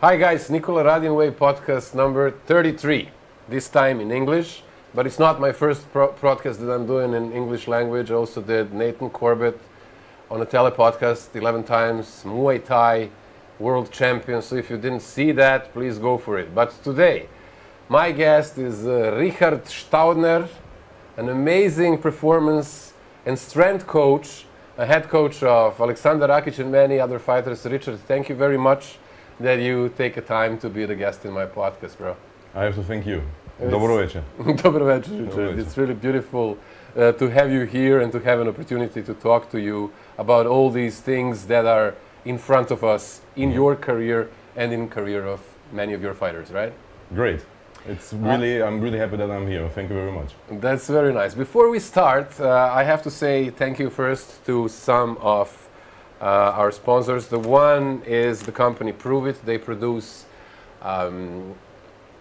Hi guys, Nikola Radin Way podcast number 33, this time in English, but it's not my first podcast that I'm doing in English language. I also did Nathan Corbett on a telepodcast 11 times, Muay Thai world champion, so if you didn't see that, please go for it. But today, my guest is Richard Staudner, an amazing performance and strength coach, a head coach of Aleksandar Rocket Rakić and many other fighters. Richard, thank you very much that you take a time to be the guest in my podcast, bro. I have to thank you. Dobro večer. Dobro večer, Richard. It's really beautiful to have you here and to have an opportunity to talk to you about all these things that are in front of us in your career and in career of many of your fighters, right? Great. I'm really happy that I'm here. Thank you very much. That's very nice. Before we start, I have to say thank you first to some of our sponsors. The one is the company Prove It. They produce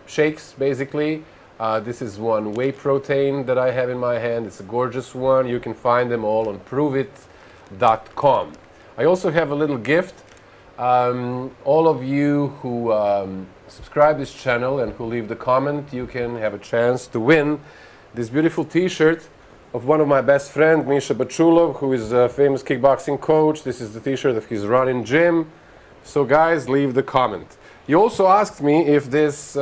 shakes, basically. This is one whey protein that I have in my hand. It's a gorgeous one. You can find them all on proveit.com. I also have a little gift. All of you who subscribe this channel and who leave the comment, you can have a chance to win this beautiful t-shirt of one of my best friends, Misha Bachulov, who is a famous kickboxing coach. This is the t-shirt of his running gym. So guys, leave the comment. You also asked me if this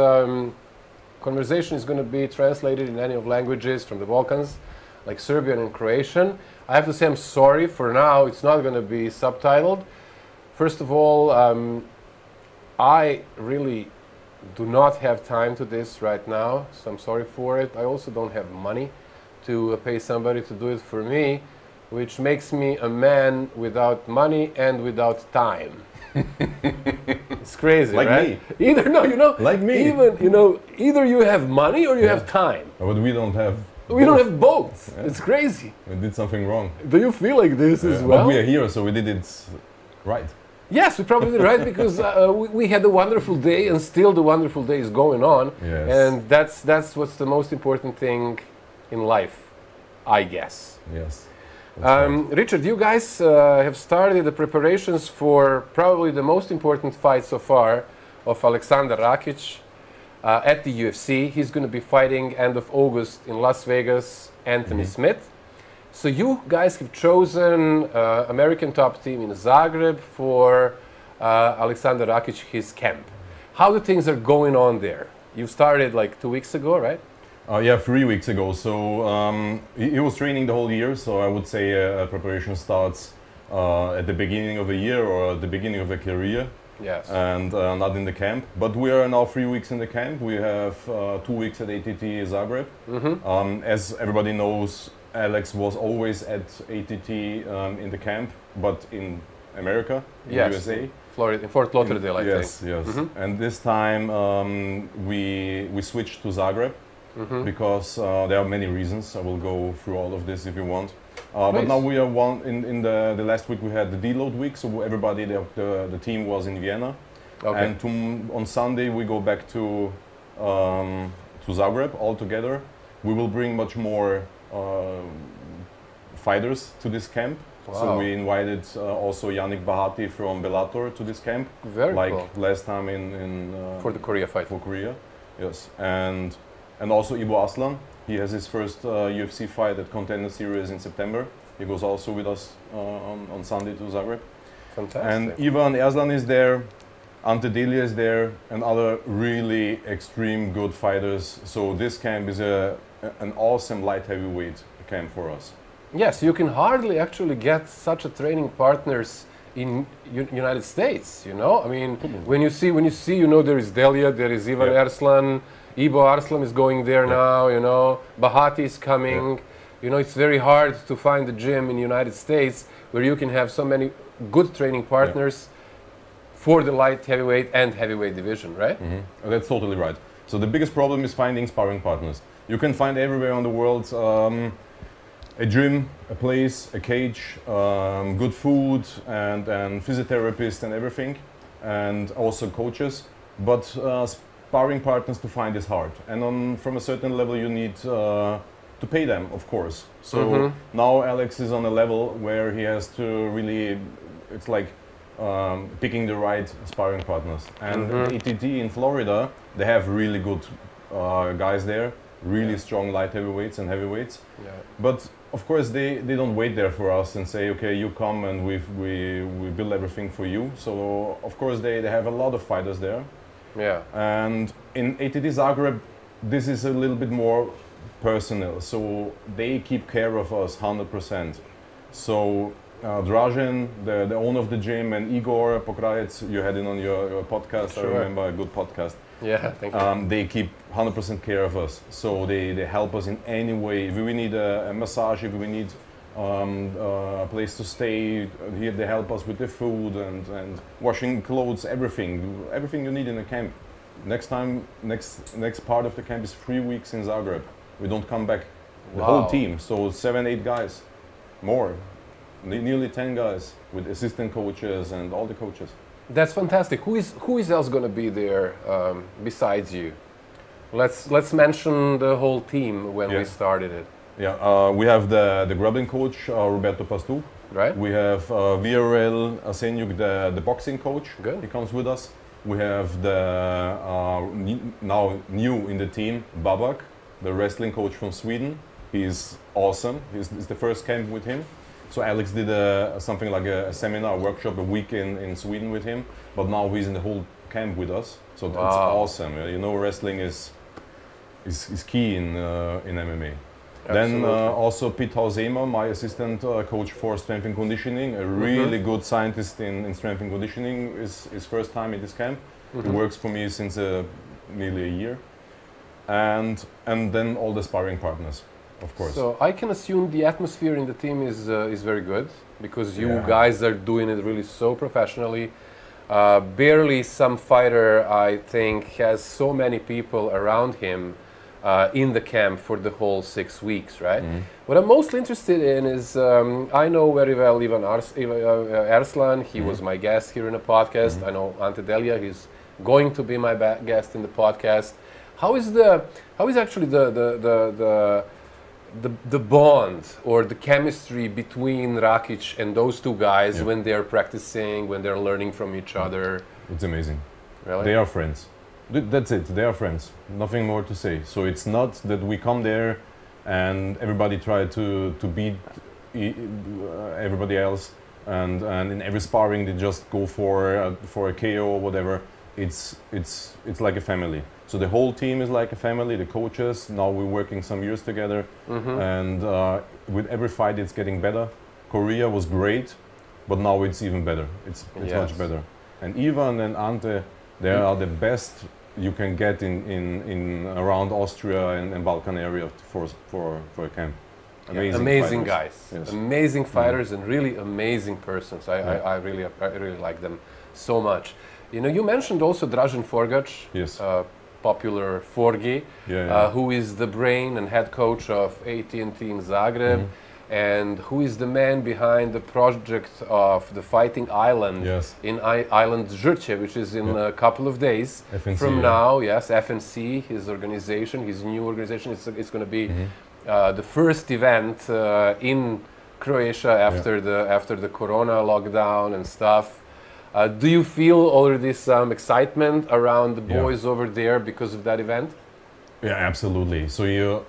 conversation is going to be translated in any of languages from the Balkans, like Serbian and Croatian. I have to say I'm sorry, for now it's not going to be subtitled. First of all, I really do not have time to this right now, so I'm sorry for it. I also don't have money to pay somebody to do it for me, which makes me a man without money and without time. It's crazy, like right? Me. Either, no, you know, like me. Even, you know, either you have money or you have time. But we don't have We don't have both. Yeah. It's crazy. We did something wrong. Do you feel like this as well? But we are here, so we did it right. Yes, we probably did right, because we had a wonderful day, and still the wonderful day is going on. Yes. And that's what's the most important thing in life, I guess. Yes. Richard, you guys have started the preparations for probably the most important fight so far of Aleksandar Rakić at the UFC. He's going to be fighting end of August in Las Vegas, Anthony Smith. So you guys have chosen American top team in Zagreb for Aleksandar Rakić, his camp. How the things are going on there? You started like 2 weeks ago, right? Yeah, 3 weeks ago. So he was training the whole year. So I would say preparation starts at the beginning of a year or at the beginning of a career. Yes. And not in the camp. But we are now 3 weeks in the camp. We have 2 weeks at ATT Zagreb. As everybody knows, Alex was always at ATT in the camp, but in America, in USA. Florida, in Fort Lauderdale, I think. Yes, yes. And this time we switched to Zagreb because there are many reasons. I will go through all of this if you want. But now we are in the last week we had the Deload week, so everybody, the team was in Vienna. Okay. And on Sunday we go back to Zagreb all together. We will bring much more fighters to this camp. Wow. So we invited also Yannick Bahati from Bellator to this camp. Very like cool. Last time for the Korea fight. For Korea, yes. And also Ibo Aslan. He has his first UFC fight at Contender Series in September. He goes also with us on Sunday to Zagreb. Fantastic. And Ivan Erzlan is there. Ante Delia is there, and other really extreme good fighters. So this camp is an awesome light heavyweight camp for us. Yes, you can hardly actually get such a training partners in United States. You know, I mean, when you see, you know, there is Delia, there is Ivan Erzlan, Ibo Arslan is going there now. You know, Bahati is coming. You know, it's very hard to find a gym in the United States where you can have so many good training partners for the light heavyweight and heavyweight division, right? That's totally right. So the biggest problem is finding sparring partners. You can find everywhere in the world a gym, a place, a cage, good food, and physiotherapists and everything, and also coaches. But sparring partners to find is hard, and from a certain level you need to pay them, of course. So now Alex is on a level where he has to really, it's like picking the right sparring partners. And ATT in Florida, they have really good guys there, really strong light heavyweights and heavyweights. Yeah. But of course, they don't wait there for us and say, okay, you come and we build everything for you. So of course, they have a lot of fighters there. Yeah. And in ATT Zagreb, this is a little bit more personal. So they keep care of us 100%. So Dražen, the owner of the gym, and Igor Pokrajec, you had it on your podcast. Sure. I remember, a good podcast. Yeah, thank you. They keep 100% care of us. So they help us in any way. If we need a massage, if we need a place to stay, here they help us with the food and washing clothes, everything you need in a camp. Next part of the camp is 3 weeks in Zagreb. We don't come back, the whole team, so 7, 8 guys, more, nearly 10 guys with assistant coaches and all the coaches. That's fantastic. Who is else going to be there besides you? Let's mention the whole team when we started it. Yeah, we have the grappling coach Roberto Pastu. Right. We have VRL Asenyuk, the boxing coach. Good. He comes with us. We have the now new in the team Babak, the wrestling coach from Sweden. He's awesome. It's the first camp with him. So Alex did something like a seminar, a workshop, a week in Sweden with him. But now he's in the whole camp with us. So it's awesome. You know, wrestling is key in MMA. Absolutely. Then also Pete Hausema, my assistant coach for strength and conditioning, a really good scientist in strength and conditioning, is his first time in this camp. He works for me since nearly a year. And then all the sparring partners, of course. So I can assume the atmosphere in the team is very good, because you guys are doing it really so professionally. Barely some fighter, I think, has so many people around him in the camp for the whole 6 weeks, right? What I'm mostly interested in is, I know very well Ivan Arslan. He was my guest here in the podcast. I know Ante Delia. He's going to be my guest in the podcast. How is actually the bond or the chemistry between Rakić and those two guys when they're practicing, when they're learning from each other? It's amazing. Really? They are friends. That's it. They are friends. Nothing more to say. So it's not that we come there and everybody try to beat everybody else, and in every sparring they just go for a KO or whatever. It's like a family. So the whole team is like a family. The coaches, now we're working some years together, and with every fight it's getting better. Korea was great, but now it's even better. It's much better. And Ivan and Ante, they are the best you can get in around Austria and Balkan area for a camp. Amazing guys, amazing fighters, and really amazing persons. I really like them so much. You know, you mentioned also Dražen Forgac, popular Forgi, who is the brain and head coach of AT&T in Zagreb, and who is the man behind the project of the Fighting Island in Island Žrče, which is in a couple of days FNC, from now. Yes, FNC, his organization, his new organization. It's going to be the first event in Croatia after the Corona lockdown and stuff. Do you feel already some excitement around the boys over there because of that event? Yeah, absolutely. So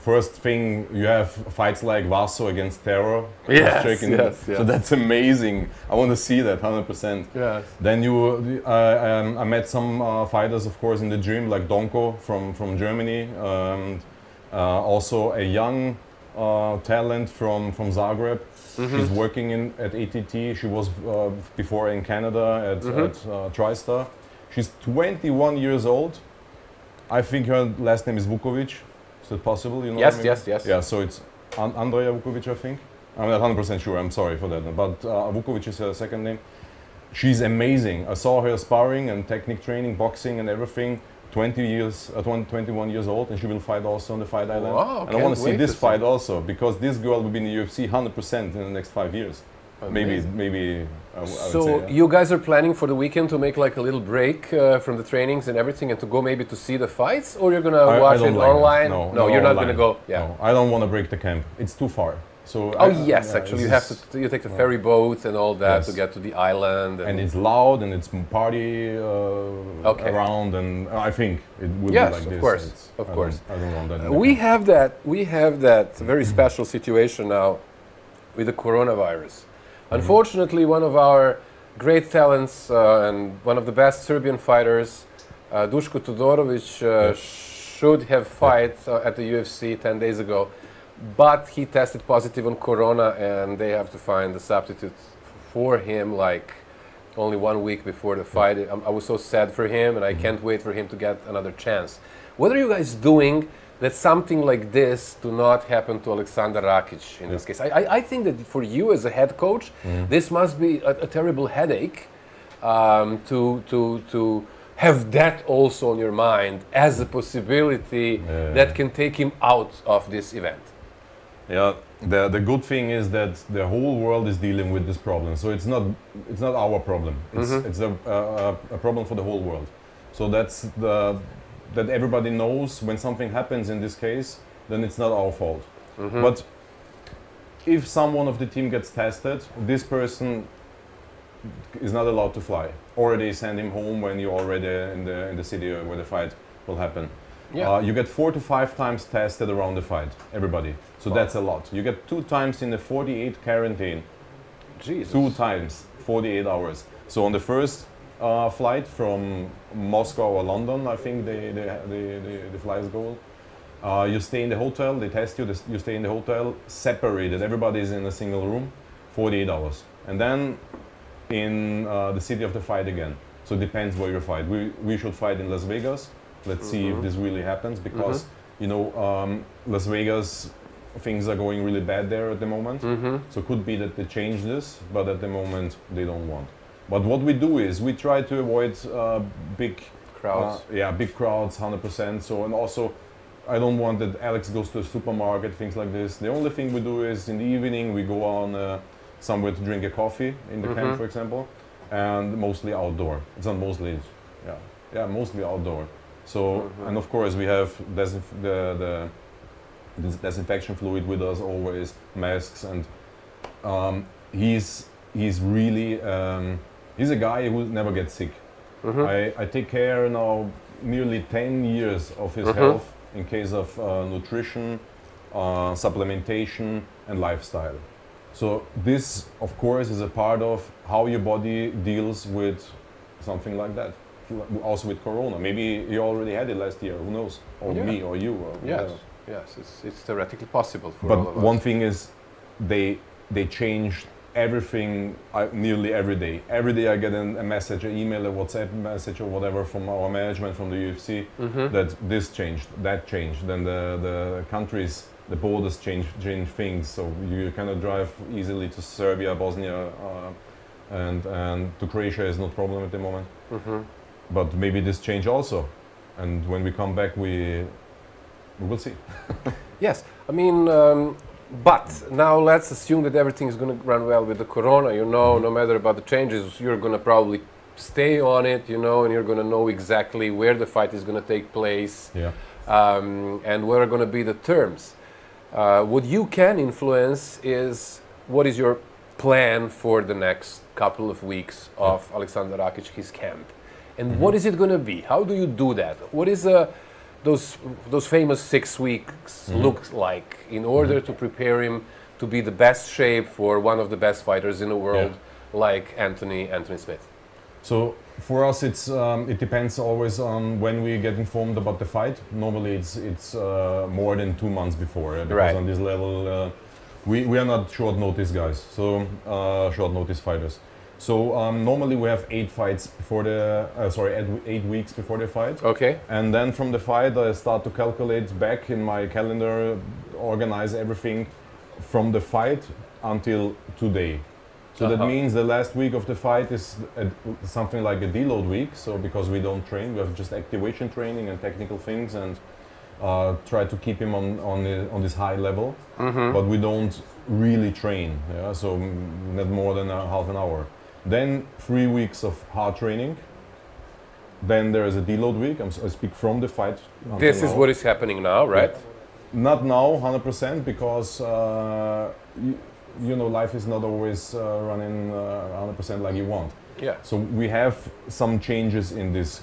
first thing, you have fights like Vaso against Terror. Yes. So that's amazing. I want to see that 100%. Yes. Then I met some fighters, of course, in the gym, like Donko from Germany. Also a young talent from Zagreb. She's working at ATT. She was before in Canada at TriStar. She's 21 years old. I think her last name is Vukovic. Is that possible? You know? Yes. Yeah, so it's Andrea Vukovic, I think. I'm not 100% sure. I'm sorry for that. But Vukovic is her second name. She's amazing. I saw her sparring and technique training, boxing and everything. 21 years old, and she will fight also on the Fight Island. Wow, and I want to see this fight also, because this girl will be in the UFC 100% in the next 5 years. Amazing. Maybe. I would say, you guys are planning for the weekend to make like a little break from the trainings and everything, and to go maybe to see the fights, or you're gonna watch it online? No, you're not online. gonna go. No, I don't want to break the camp. It's too far. So yes, actually, you take the ferry boat and all that to get to the island. And it's loud and it's party around, and I think it will be like this. Of course. I don't want that. We have that very special situation now with the coronavirus. Unfortunately, one of our great talents and one of the best Serbian fighters, Duško Todorović, should have fight at the UFC 10 days ago, but he tested positive on corona, and they have to find a substitute for him like only 1 week before the fight. I was so sad for him, and I can't wait for him to get another chance. What are you guys doing that something like this do not happen to Aleksandar Rakić in this case? I think that for you as a head coach, this must be a terrible headache to have that also on your mind as a possibility that can take him out of this event. Yeah, the good thing is that the whole world is dealing with this problem, so it's not our problem. It's a problem for the whole world. So that everybody knows when something happens in this case, then it's not our fault. But if someone of the team gets tested, this person is not allowed to fly, or they send him home when you're already in the city where the fight will happen. You get 4 to 5 times tested around the fight, everybody. So that's a lot. You get 2 times in the 48 quarantine. Jesus. 2 times, 48 hours. So on the first flight from Moscow or London, I think the flights go. You stay in the hotel, they test you, you stay in the hotel, separated, everybody is in a single room, 48 hours. And then in the city of the fight again. So it depends where you fight. We should fight in Las Vegas. Let's see if this really happens, because you know, Las Vegas, things are going really bad there at the moment. So it could be that they change this, but at the moment they don't want. But what we do is we try to avoid big crowds. Big crowds, 100%. So, and also I don't want that Alex goes to a supermarket, things like this. The only thing we do is in the evening we go on somewhere to drink a coffee in the camp, for example, and mostly outdoor. It's not mostly, mostly outdoor. So, and of course we have the disinfection fluid with us always, masks, and he's really, he's a guy who never gets sick. I take care now nearly 10 years of his health in case of nutrition, supplementation, and lifestyle. So this, of course, is a part of how your body deals with something like that. Also with Corona. Maybe you already had it last year, who knows? Or me, or you. Or yes, it's theoretically possible for all of us. But one thing is, they changed everything nearly every day. Every day I get a message, an email, a WhatsApp message or whatever from our management, from the UFC, that this changed, that changed. Then the countries, the borders change things, so you cannot drive easily to Serbia, Bosnia, and to Croatia is no problem at the moment. But maybe this change also, and when we come back, we will see. Yes, I mean, but now let's assume that everything is going to run well with the Corona. You know, no matter about the changes, you're going to probably stay on it. You know, and you're going to know exactly where the fight is going to take place, and what are going to be the terms. What you can influence is what is your plan for the next couple of weeks of Aleksandar Rakić, his camp. And what is it going to be? How do you do that? What is those famous 6 weeks look like in order to prepare him to be the best shape for one of the best fighters in the world, like Anthony Smith? So for us, it depends always on when we get informed about the fight. Normally, it's more than 2 months before, because on this level, we are not short notice guys. So short notice fighters. So normally we have 8 fights before the 8 weeks before the fight. Okay. And then from the fight, I start to calculate back in my calendar, organize everything from the fight until today. So that means the last week of the fight is something like a deload week. So because we don't train, we have just activation training and technical things, and try to keep him on this high level. But we don't really train. Yeah? So not more than half an hour. Then 3 weeks of hard training. Then there is a deload week. I speak from the fight. This is what is happening now, right? Not now, 100%, because you know, life is not always running 100% like you want. Yeah. So we have some changes in this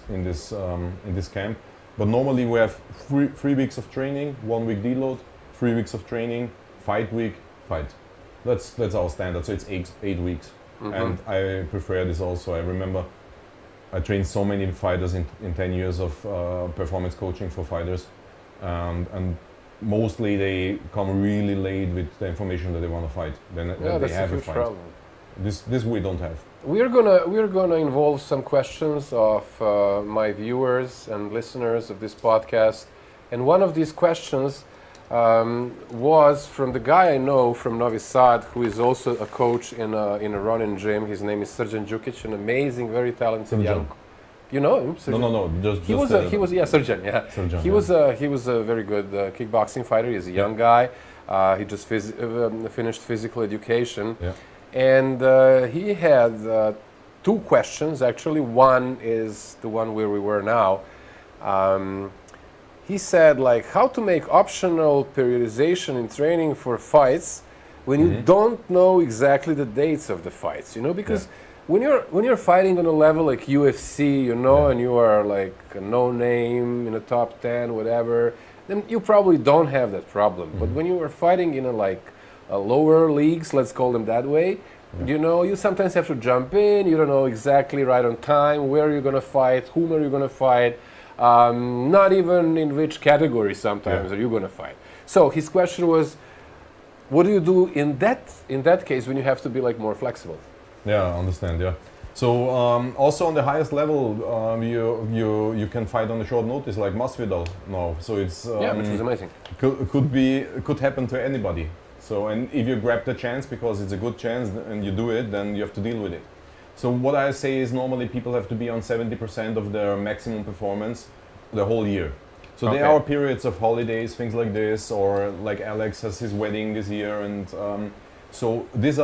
camp, but normally we have 3 weeks of training, 1 week deload, 3 weeks of training, fight week, fight. That's our standard. So it's 8 weeks, and I prefer this also. I remember I trained so many fighters in 10 years of performance coaching for fighters, and mostly they come really late with the information that they want to fight. Then they have a fight. Problem. This we don't have. We're gonna involve some questions of my viewers and listeners of this podcast, and one of these questions was from the guy I know from Novi Sad, who is also a coach in a running gym. His name is Srđan Đukić, an amazing, very talented young. You know him? Srđan? No. He was Srđan. Yeah. Srđan, he was a very good kickboxing fighter. He's a young guy. He just finished physical education. Yeah. And he had 2 questions, actually. One is the one where we were now. He said, like, how to make optional periodization in training for fights when you don't know exactly the dates of the fights, you know, because when you're fighting on a level like UFC, you know, and you are like a no name in a top 10, whatever, then you probably don't have that problem. But when you are fighting in a lower leagues, let's call them that way, you know, you sometimes have to jump in. You don't know exactly right on time where you're going to fight, whom are you going to fight, not even in which category sometimes are you going to fight. So his question was, what do you do in that case when you have to be like more flexible? Yeah, I understand. Yeah. So also on the highest level, you can fight on a short notice like Masvidal now. So it's which is amazing. Could happen to anybody. So, and if you grab the chance because it's a good chance and you do it, then you have to deal with it. So what I say is normally people have to be on 70% of their maximum performance the whole year. So there are periods of holidays, things like this, or like Alex has his wedding this year, and so this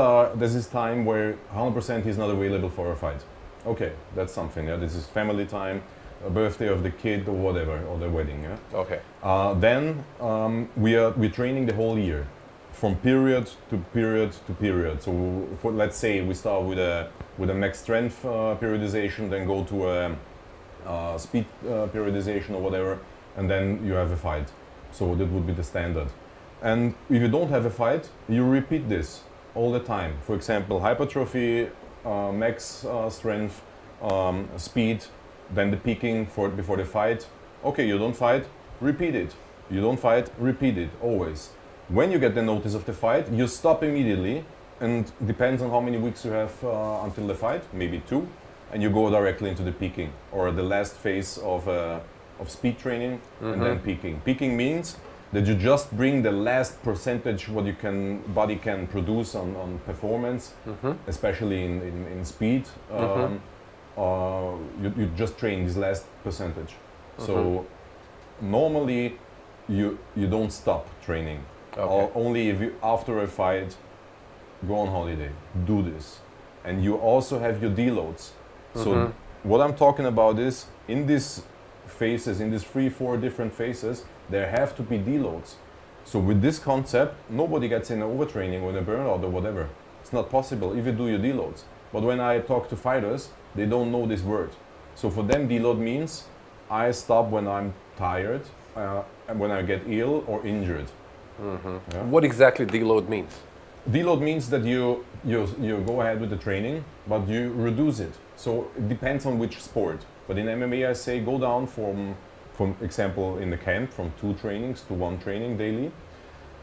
is time where 100% he's not available for a fight. Okay, that's something. Yeah, this is family time, a birthday of the kid or whatever, or the wedding. Yeah. Okay. Then we're training the whole year, from period to period to period. So let's say we start with a max strength periodization, then go to a speed periodization or whatever, and then you have a fight. So that would be the standard. And if you don't have a fight, you repeat this all the time. For example, hypertrophy, max strength, speed, then the peaking before the fight. Okay, you don't fight, repeat it. You don't fight, repeat it, always. When you get the notice of the fight, you stop immediately, and depends on how many weeks you have until the fight, maybe 2, and you go directly into the peaking, or the last phase of speed training, and then peaking. Peaking means that you just bring the last percentage what body can produce on performance, especially in speed. You just train this last percentage. So normally you don't stop training. Only if you, after a fight, go on holiday, do this. And you also have your deloads. So what I'm talking about is, in these phases, in these 3-4 different phases, there have to be deloads. So with this concept, nobody gets in overtraining or in a burnout or whatever. It's not possible if you do your deloads. But when I talk to fighters, they don't know this word. So for them, deload means I stop when I'm tired, and when I get ill or injured. Yeah. What exactly deload means? Deload means that you go ahead with the training, but you reduce it. So it depends on which sport. But in MMA, I say go down from example in the camp, from 2 trainings to 1 training daily.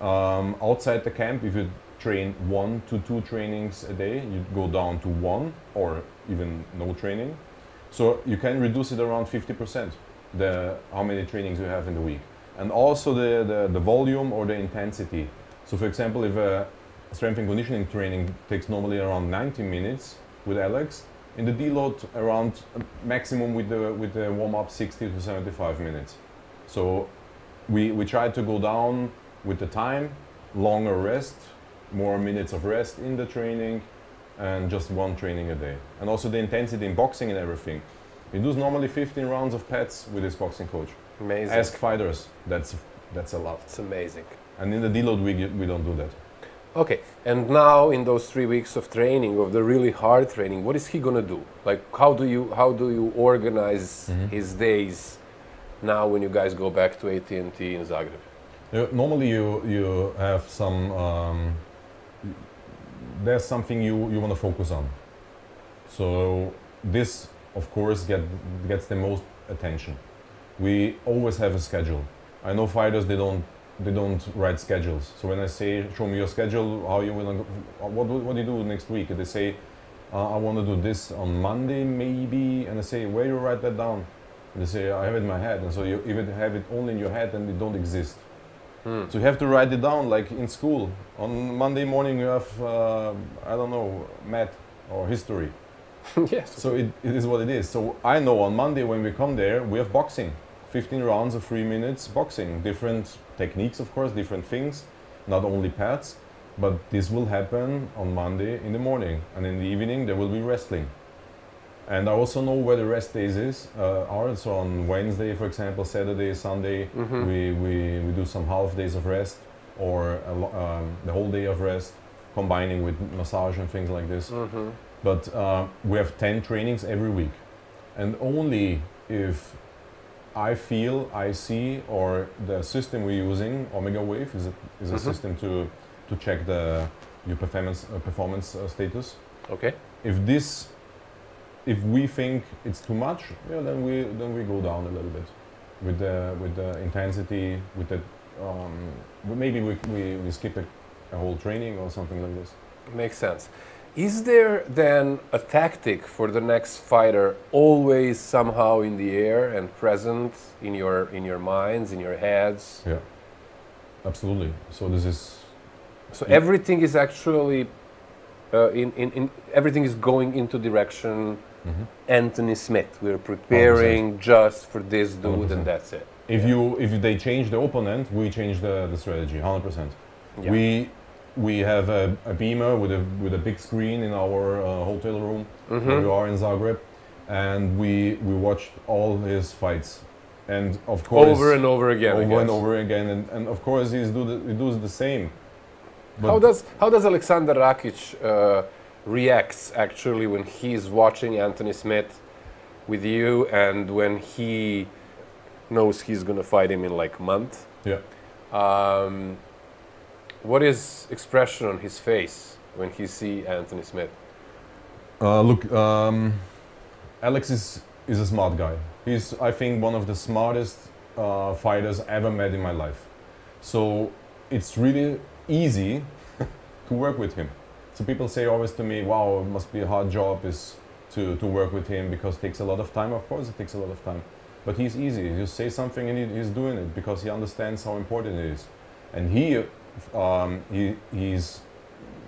Outside the camp, if you train 1 to 2 trainings a day, you go down to 1 or even no training. So you can reduce it around 50%, how many trainings you have in the week. And also the volume or the intensity. So for example, if a strength and conditioning training takes normally around 90 minutes with Alex, in the deload around maximum with the warm-up 60 to 75 minutes. So we try to go down with the time, longer rest, more minutes of rest in the training, and just 1 training a day. And also the intensity in boxing and everything. We do normally 15 rounds of pads with this boxing coach. Amazing. Ask fighters. That's That's a lot. It's amazing. And in the deload, we don't do that. Okay, and now in those 3 weeks of training, of the really hard training, what is he gonna do? Like, how do you organize his days now when you guys go back to AT&T in Zagreb? Normally, you have some. There's something you want to focus on. So this, of course, gets the most attention. We always have a schedule. I know fighters, they don't write schedules. So when I say, show me your schedule, how you will, what do you do next week? And they say, I want to do this on Monday maybe, and I say, where do you write that down? And they say, I have it in my head. And so you even have it only in your head, and it don't exist. So you have to write it down, like in school. On Monday morning you have, I don't know, math or history. Yes. So it is what it is. So I know on Monday when we come there, we have boxing. 15 rounds of 3 minutes boxing. Different techniques, of course, different things, not only pads. But this will happen on Monday in the morning. And in the evening there will be wrestling. And I also know where the rest days are. So on Wednesday, for example, Saturday, Sunday, we do some half days of rest, or the whole day of rest, combining with massage and things like this. But we have 10 trainings every week. And only if I feel, I see, or the system we're using, Omega Wave, is a system to check your performance status. Okay. If we think it's too much, yeah, then we go down a little bit with the intensity, with the maybe we skip a whole training or something like this. Makes sense. Is there then a tactic for the next fighter always somehow in the air and present in your minds, in your heads? Yeah, absolutely. So this is. So everything is actually everything is going into direction. Anthony Smith. We're preparing 100%. Just for this dude, 100%. And that's it. If they change the opponent, we change the strategy. 100%. Yeah. We have a beamer with a big screen in our hotel room where we are in Zagreb, and we watched all his fights, and of course over and over again. And over again, and of course he does the same. But how does Aleksandar Rakić reacts actually when he's watching Anthony Smith with you, and when he knows he's gonna fight him in like a month? Yeah. What is expression on his face when he see Anthony Smith? Look, Alex is a smart guy. He's, I think, one of the smartest fighters I ever met in my life. So it's really easy to work with him. So people say always to me, wow, it must be a hard job to work with him because it takes a lot of time. Of course it takes a lot of time. But he's easy. You say something and he's doing it because he understands how important it is. And he's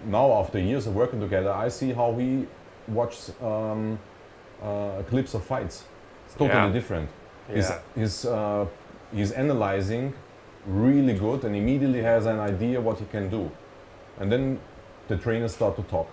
now, after years of working together, I see how he watches clips of fights. It's totally different. Yeah. He's analyzing really good and immediately has an idea what he can do. And then the trainers start to talk.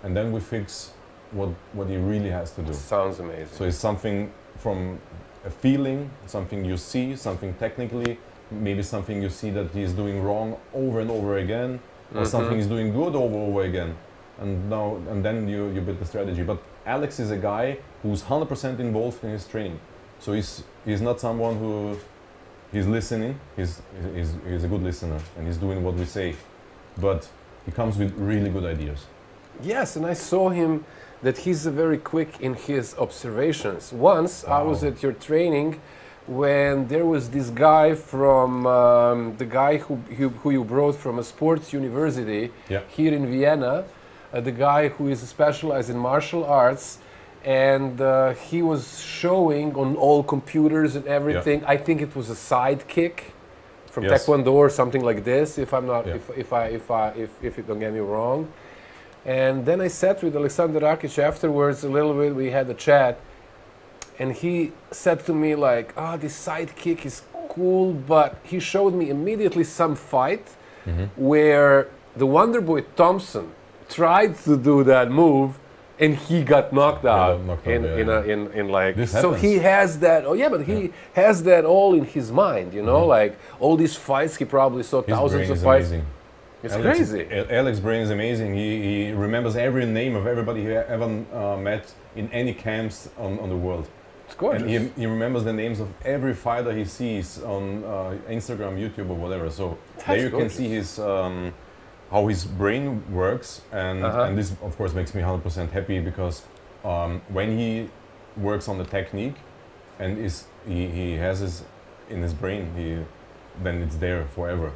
And then we fix what he really has to do. Sounds amazing. So it's something from a feeling, something you see, something technically, maybe something you see that he's doing wrong over and over again, or something he's doing good over and over again. And then you build the strategy. But Alex is a guy who's 100% involved in his training. So he's not someone who he's listening. He's a good listener and he's doing what we say. But he comes with really good ideas. Yes, and I saw him that he's very quick in his observations. Once I was at your training when there was this guy from the guy who you brought from a sports university here in Vienna, the guy who is specialized in martial arts, and he was showing on all computers and everything. I think it was a side kick from Taekwondo or something like this, if I'm not, if you don't get me wrong. And then I sat with Aleksandar Rakić afterwards a little bit. We had a chat, and he said to me like, this side kick is cool, but he showed me immediately some fight where the Wonderboy Thompson tried to do that move, and he got knocked out in like. This so happens. he has that. Oh yeah, but he has that all in his mind. You know, like all these fights. He probably saw His thousands brain of is fights. amazing. It's crazy. Alex's brain is amazing. He remembers every name of everybody he ever met in any camps on the world. It's gorgeous. And he remembers the names of every fighter he sees on Instagram, YouTube, or whatever. So there you can see his how his brain works, and this of course makes me 100% happy because when he works on the technique and he has his in his brain, then it's there forever.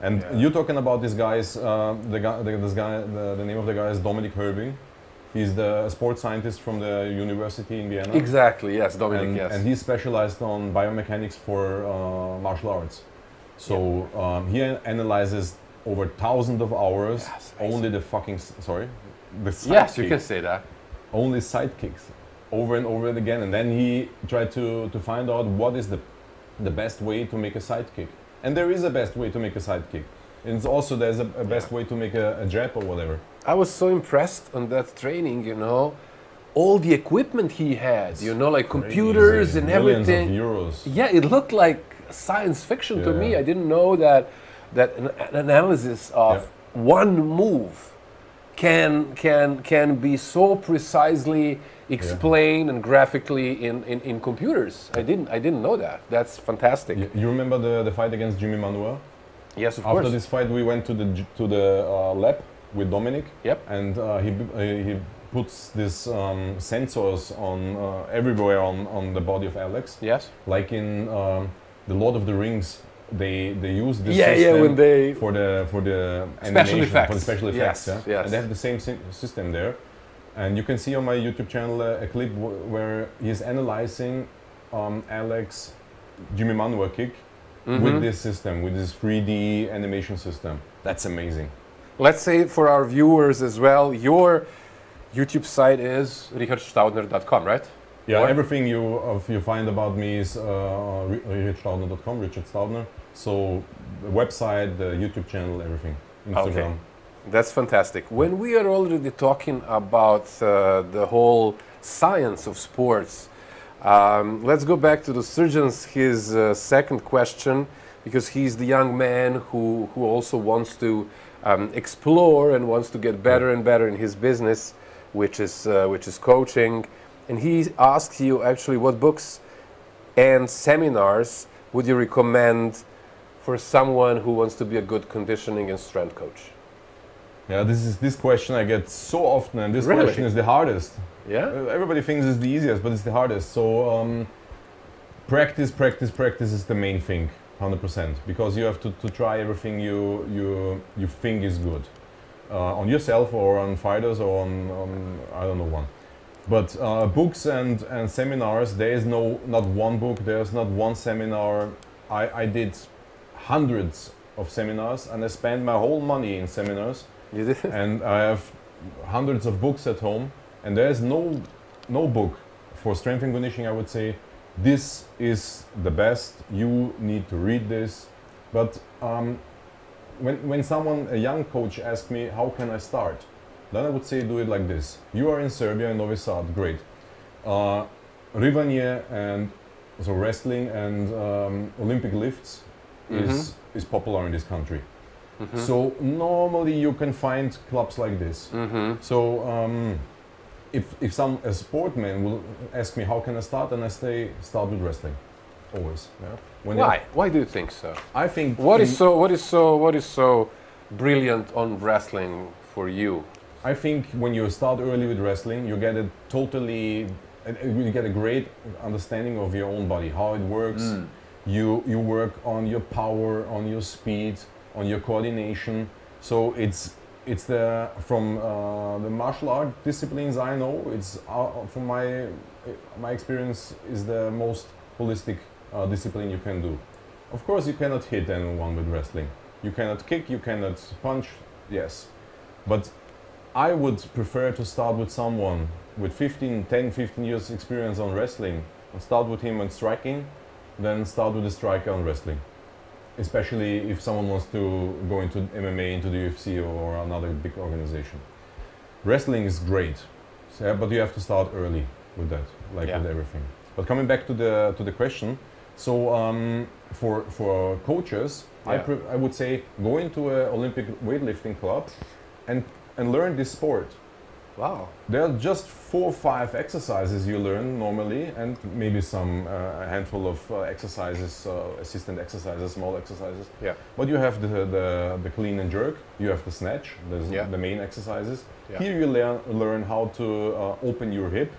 And you're talking about these guys. The name of the guy is Dominic Herbing. He's the sports scientist from the university in Vienna. Exactly. Yes, Dominic. Yes. And he's specialized on biomechanics for martial arts. So he analyzes over thousands of hours. Yes, only the fucking the side yes, kick, you can say that. only side kicks, over and over again. And then he tried to find out what is the best way to make a side kick. And there is a best way to make a side kick. And it's also there's a best way to make a jab or whatever. I was so impressed on that training, you know, all the equipment he had, you know, like computers and Millions everything. of euros. Yeah, it looked like science fiction to me. I didn't know that an analysis of one move can be so precisely explained and graphically in computers. I didn't know that. That's fantastic. You remember the fight against Jimmy Manuel? Yes, of course. After this fight, we went to the lab with Dominic. Yep. And he puts these sensors on everywhere on the body of Alex. Yes. Like in the Lord of the Rings, they use this system when they for the special effects. For the special effects. Yes. Yeah? And they have the same system there. And you can see on my YouTube channel a clip where he's analyzing Alex Jimmy Manuel kick with this system, with this 3D animation system. That's amazing. Let's say for our viewers as well, your YouTube site is richardstaudner.com, right? Yeah, Or? everything you find about me is richardstaudner.com, Richard Staudner. So the website, the YouTube channel, everything, Instagram. Okay. That's fantastic. When we are already talking about the whole science of sports, let's go back to the surgeon's his second question, because he's the young man who also wants to explore and wants to get better and better in his business, which is coaching. And he asks you actually what books and seminars would you recommend for someone who wants to be a good conditioning and strength coach? Yeah, this question I get so often, and this Really? question is the hardest. Yeah? Everybody thinks it's the easiest, but it's the hardest. So practice is the main thing, 100%, because you have to try everything you think is good on yourself or on fighters or on I don't know one. But books and seminars, there is not one book, there's not one seminar. I did hundreds of seminars, and I spent my whole money in seminars. You did? And I have hundreds of books at home, and there is no book for strength and conditioning. I would say this is the best. You need to read this. But when a young coach asks me how can I start, then I would say do it like this. You are in Serbia, in Novi Sad, great. Rivanje and so wrestling and Olympic lifts is popular in this country. So normally you can find clubs like this. So if a sportman will ask me how can I start, and I start with wrestling, always. Yeah? Why? Why do you think so? I think what is so brilliant on wrestling for you? I think when you start early with wrestling, you get a great understanding of your own body, how it works. You work on your power, on your speed, on your coordination. So it's from the martial art disciplines I know, it's from my experience is the most holistic discipline you can do. Of course you cannot hit anyone with wrestling. You cannot kick, you cannot punch, yes. But I would prefer to start with someone with 10, 15 years experience on wrestling, and start with him on striking, then start with the striker on wrestling. Especially if someone wants to go into MMA, into the UFC or another big organization. Wrestling is great. Yeah, but you have to start early with that, like with everything. But coming back to the question, so for coaches, I would say go into an Olympic weightlifting club and learn this sport. Wow. There are just 4 or 5 exercises you learn normally, and maybe some a handful of exercises, assistant exercises, small exercises. Yeah. But you have the clean and jerk, you have the snatch, the main exercises. Yeah. Here you learn how to open your hip,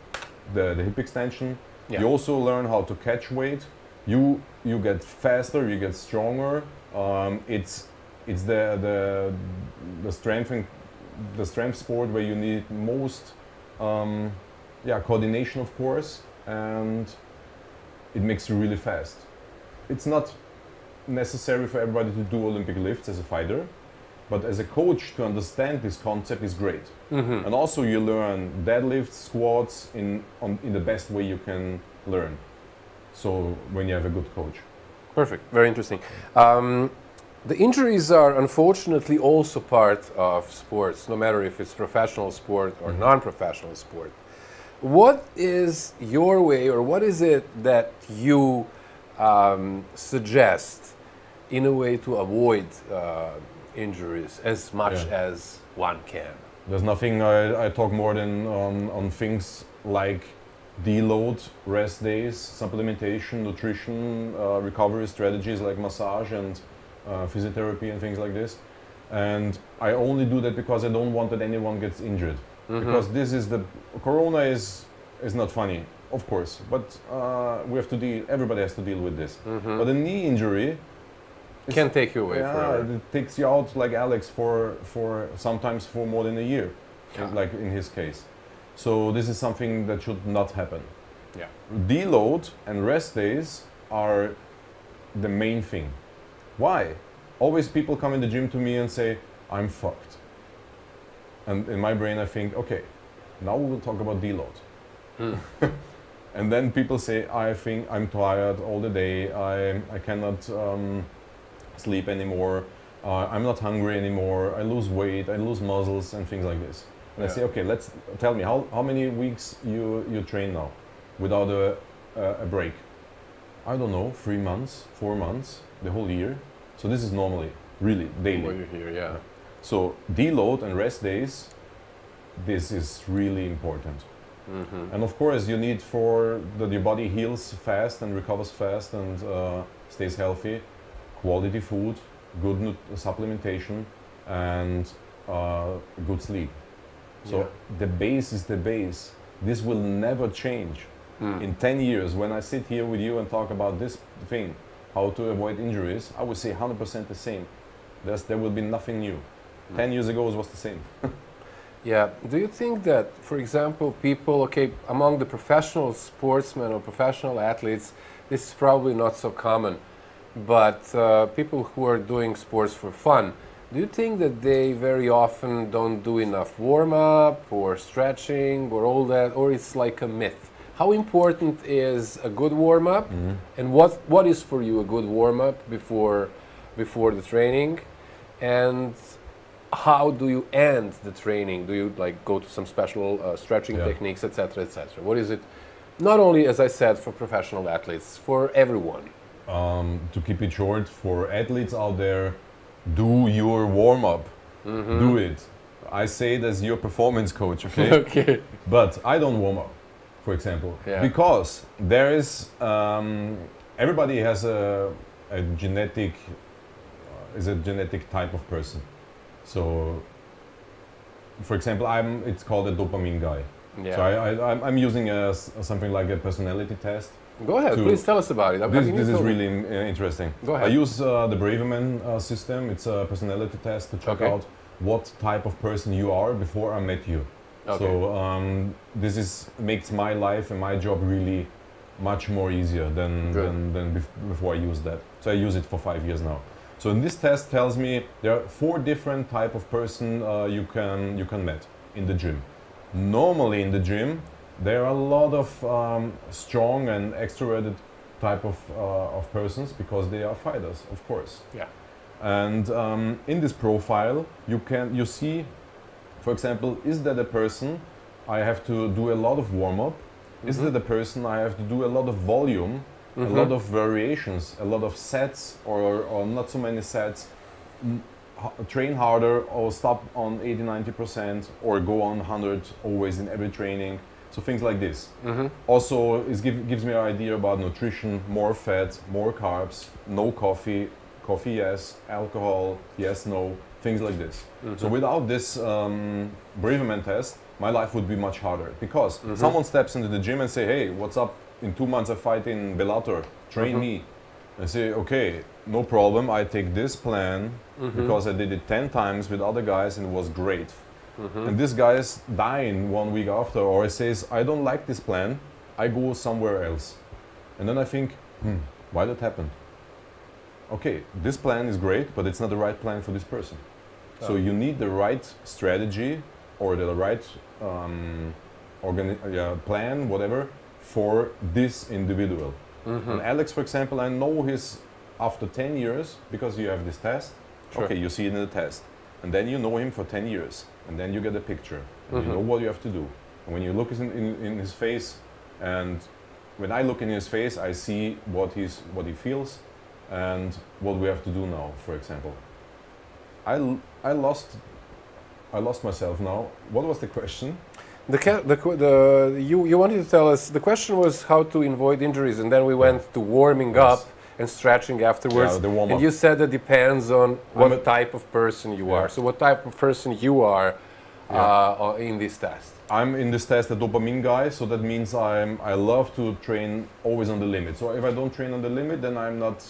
the hip extension. Yeah. You also learn how to catch weight. You get faster, you get stronger. It's the strength sport where you need most coordination, of course, and it makes you really fast. It's not necessary for everybody to do Olympic lifts as a fighter, but as a coach to understand this concept is great. Mm-hmm. And also you learn deadlifts, squats in the best way you can learn. So when you have a good coach. Perfect, very interesting. The injuries are unfortunately also part of sports, no matter if it's professional sport or non-professional sport. What is your way, or what is it that you suggest in a way to avoid injuries as much as one can? There's nothing I talk more than on things like deload, rest days, supplementation, nutrition, recovery strategies like massage and physiotherapy and things like this. And I only do that because I don't want that anyone gets injured. Mm-hmm. Because this is corona is not funny, of course, but we have to everybody has to deal with this. Mm-hmm. But a knee injury can take you away forever. It takes you out like Alex for sometimes for more than a year, like in his case. So this is something that should not happen. Yeah. Deload and rest days are the main thing. Why? Always people come in the gym to me and say, I'm fucked. And in my brain I think, okay, now we will talk about deload. And then people say, I think I'm tired all the day, I cannot sleep anymore, I'm not hungry anymore, I lose weight, I lose muscles and things like this. And I say, okay, tell me, how many weeks you train now without a break? I don't know, 3 months, 4 months, the whole year. So this is normally, really, daily. What you hear, yeah. So deload and rest days, this is really important. Mm-hmm. And of course you need that your body heals fast and recovers fast and stays healthy, quality food, good supplementation and good sleep. So the base is the base. This will never change. In 10 years, when I sit here with you and talk about this thing, how to avoid injuries, I would say 100% the same. There will be nothing new. 10 years ago it was the same. Yeah. Do you think that, for example, people, among the professional sportsmen or professional athletes, this is probably not so common, but people who are doing sports for fun, do you think that they very often don't do enough warm-up or stretching or all that, or it's like a myth? How important is a good warm-up, and what is for you a good warm-up before the training, and how do you end the training? Do you go to some special stretching techniques, etc., etc.? What is it? Not only, as I said, for professional athletes, for everyone. To keep it short, for athletes out there, do your warm-up. Do it. I say it as your performance coach, okay? Okay. But I don't warm up, for example, because there is everybody has a genetic type of person. So, for example, it's called a dopamine guy. Yeah. So I'm using something like a personality test. Go ahead, please tell us about it. This is really interesting. Go ahead. I use the Braverman system. It's a personality test to check out what type of person you are before I met you. Okay. So this makes my life and my job really much more easier than before I used that. So I use it for 5 years now. So in this test tells me there are 4 different type of person you can meet in the gym. Normally in the gym there are a lot of strong and extroverted type of persons because they are fighters, of course. Yeah. And in this profile you see, for example, is that a person I have to do a lot of warm-up? Is that the person I have to do a lot of volume, a lot of variations, a lot of sets or not so many sets, train harder or stop on 80-90% or go on 100 always in every training? So things like this. Also, it gives me an idea about nutrition, more fat, more carbs, no coffee, coffee yes, alcohol yes, no, things like this. So without this Braverman test, my life would be much harder because someone steps into the gym and say, hey, what's up? In 2 months I fight in Bellator, train me. I say, okay, no problem, I take this plan because I did it 10 times with other guys and it was great. And this guy is dying 1 week after, or he says, I don't like this plan, I go somewhere else. And then I think, why that happened? Okay, this plan is great, but it's not the right plan for this person. So you need the right strategy or the right plan, whatever, for this individual. And Alex, for example, I know his after 10 years, because you have this test, okay, you see it in the test. And then you know him for 10 years. And then you get a picture. And you know what you have to do. And when you look in his face, and when I look in his face, I see what he feels and what we have to do now, for example. I lost myself now. What was the question? You wanted to tell us, the question was how to avoid injuries, and then we went to warming up and stretching afterwards. Yeah, the warm-up. And you said that depends on what type of person you are. So what type of person you are in this test? I'm in this test a dopamine guy, so that means I love to train always on the limit. So if I don't train on the limit, then I'm not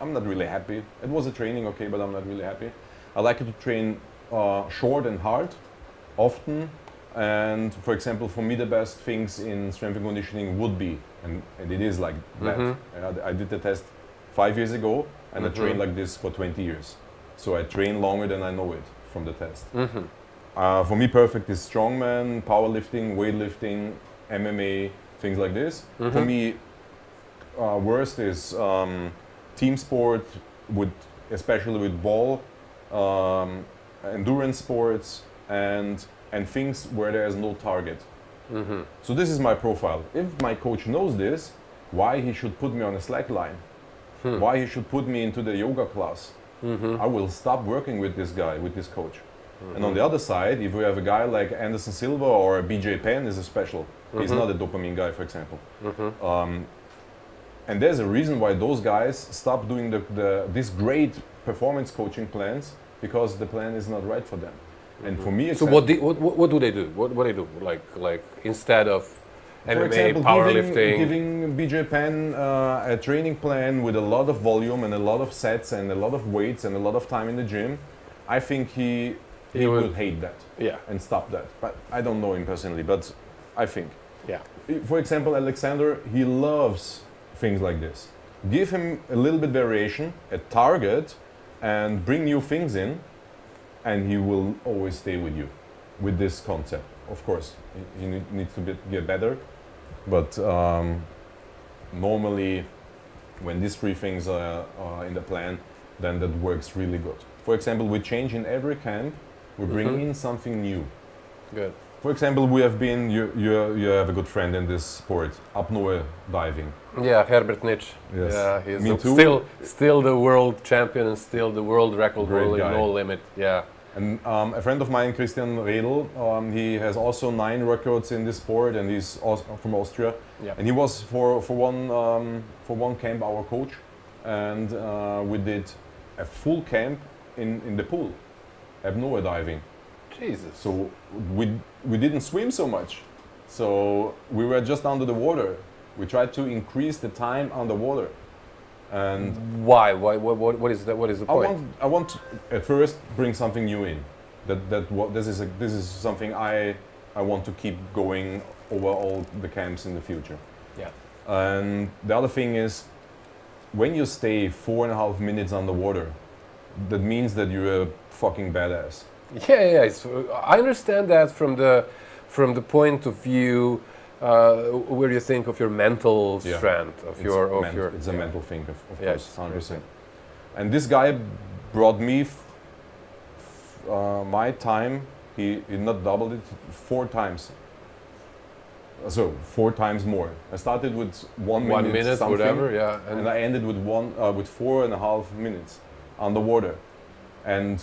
really happy. It was a training, okay, but I'm not really happy. I like to train short and hard, often. And for example, for me the best things in strength and conditioning would be, and it is like that. I did the test 5 years ago, and I trained like this for 20 years. So I train longer than I know it from the test. For me, perfect is strongman, powerlifting, weightlifting, MMA, things like this. For me, worst is team sport, especially with ball, endurance sports, and things where there is no target. So this is my profile. If my coach knows this, why he should put me on a slack line? Why he should put me into the yoga class? I will stop working with this guy, with this coach. And on the other side, if we have a guy like Anderson Silva or BJ Penn is a special. He's not a dopamine guy, for example. And there's a reason why those guys stop doing these great performance coaching plans, because the plan is not right for them. And for me, so what do they do? What do they do? Like instead of MMA, for example, powerlifting, giving BJ Penn a training plan with a lot of volume and a lot of sets and a lot of weights and a lot of time in the gym, I think he will hate that and stop that. But I don't know him personally, but I think. Yeah. For example, Alexander, he loves things like this. Give him a little bit variation, a target, and bring new things in, and he will always stay with you with this concept. Of course, he needs to get better, but normally when these three things are in the plan, then that works really good. For example, we change in every camp, we bring in something new. Good. For example, we have been, you have a good friend in this sport, apnoe diving. Yeah, Herbert Nitsch. Yes. Yeah, he's still the world champion and still the world record holder in No Limit. Yeah. And a friend of mine, Christian Redl, he has also 9 records in this sport, and he's also from Austria. Yeah. And he was for one camp our coach, and we did a full camp in the pool, apnoe diving. Jesus. So we didn't swim so much, so we were just under the water. We tried to increase the time underwater. And why? What is that? What is the point? I want at first bring something new in. This is something I want to keep going over all the camps in the future. Yeah. And the other thing is, when you stay 4.5 minutes underwater, that means that you're a fucking badass. Yeah. I understand that from the point of view. Where you think of your mental strength, it's a mental thing, of course, 100%. And this guy brought me my time. He not doubled it 4 times. so 4 times more. I started with 1 minute, 1 minute, something, whatever, yeah. and I ended with with 4.5 minutes underwater, and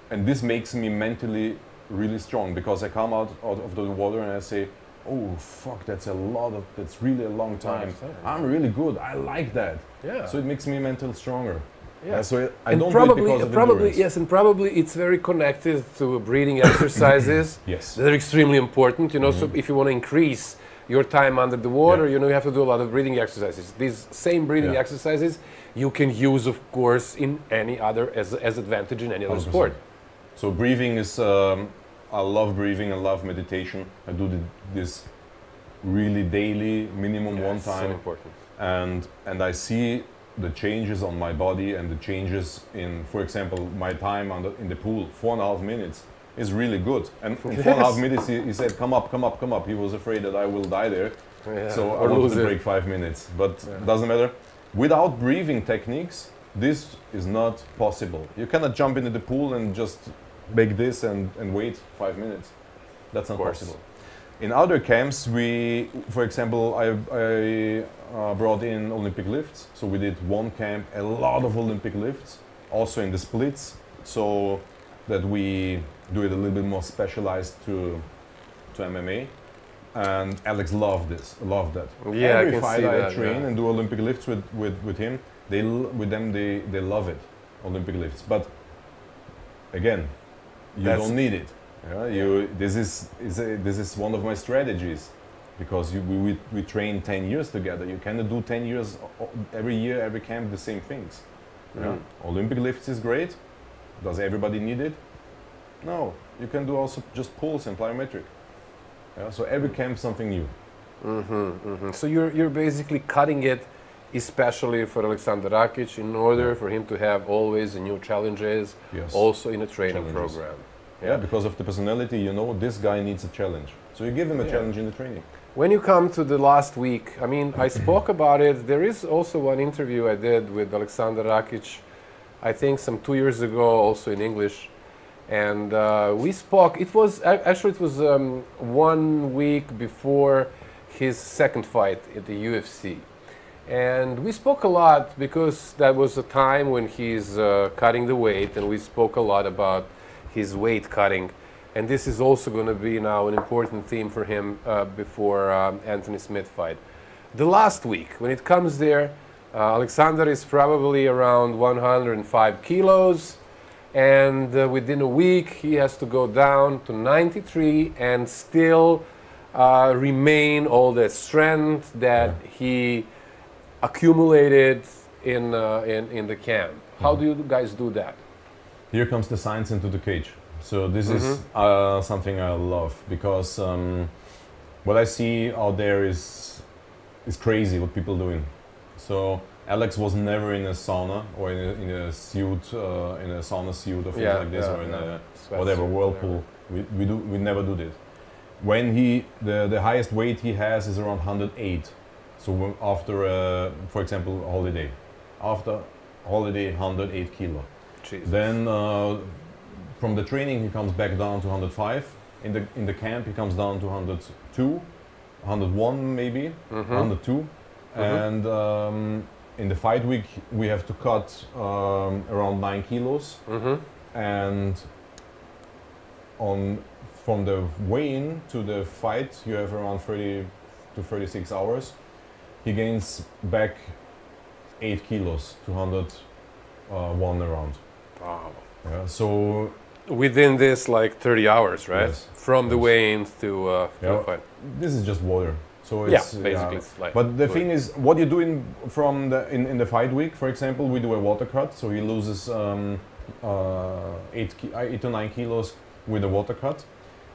this makes me mentally really strong, because I come out of the water and I say, oh fuck, that's really a long time. I'm really good. I like that. Yeah. So it makes me mentally stronger. Yeah. So I and don't probably, do it because of probably endurance. yes, and probably it's very connected to breathing exercises. Yes. That are extremely important. You know, so if you want to increase your time under the water, you know, you have to do a lot of breathing exercises. These same breathing exercises you can use, of course, in any other as advantage in any other 100%. sport. So breathing is. I love breathing. I love meditation. I do this really daily, minimum one time. So important. And I see the changes on my body and the changes in, for example, my time in the pool. 4.5 minutes is really good. And in 4.5 minutes, he said, "Come up, come up, come up." He was afraid that I will die there, so I wanted to break 5 minutes. But doesn't matter. Without breathing techniques, this is not possible. You cannot jump into the pool and just make this and wait 5 minutes. That's not possible. In other camps, for example, I brought in Olympic lifts. So we did one camp, a lot of Olympic lifts, also in the splits, so that we do it a little bit more specialized to MMA. And Alex loved that. Yeah, every I can fight see I that, train and do Olympic lifts with him, they love it, Olympic lifts. But again, you don't need it. Yeah, this is one of my strategies, because we train 10 years together. You cannot do 10 years every year, every camp, the same things. Yeah? Olympic lifts is great. Does everybody need it? No. You can do also just pulls and plyometric. Yeah? So every camp something new. So you're basically cutting it, especially for Aleksandar Rakić, in order for him to have always new challenges, also in a training program. Yeah, because of the personality, you know, this guy needs a challenge. So you give him a challenge in the training. When you come to the last week, I mean, I spoke about it. There is also one interview I did with Aleksandar Rakić, I think some 2 years ago, also in English. And we spoke, it was 1 week before his second fight at the UFC. And we spoke a lot, because that was a time when he's cutting the weight, and we spoke a lot about his weight cutting, and this is also going to be now an important theme for him before Anthony Smith fight. The last week, when it comes there, Aleksandar is probably around 105 kilos, and within a week he has to go down to 93 and still remain all the strength that he accumulated in the camp. How do you guys do that? Here comes the science into the cage. So this is something I love, because what I see out there is crazy what people doing. So Alex was never in a sauna or in a suit, in a sauna suit or things like this, or in a whatever whirlpool. We never do this. When the highest weight he has is around 108. So after for example holiday, after holiday 108 kilo. Jesus. Then from the training he comes back down to 105. In the camp he comes down to 102, 101 maybe, 102. And in the fight week we have to cut around 9 kilos. And from the weigh-in to the fight you have around 30 to 36 hours. He gains back 8 kilos to 101 around. Wow. Yeah, so within this, like 30 hours, right? Yes. From the weigh-in to the fight. This is just water. So it's, basically it's like. But the thing is, what you're doing from in the fight week, for example, we do a water cut. So he loses 8 to 9 kilos with a water cut,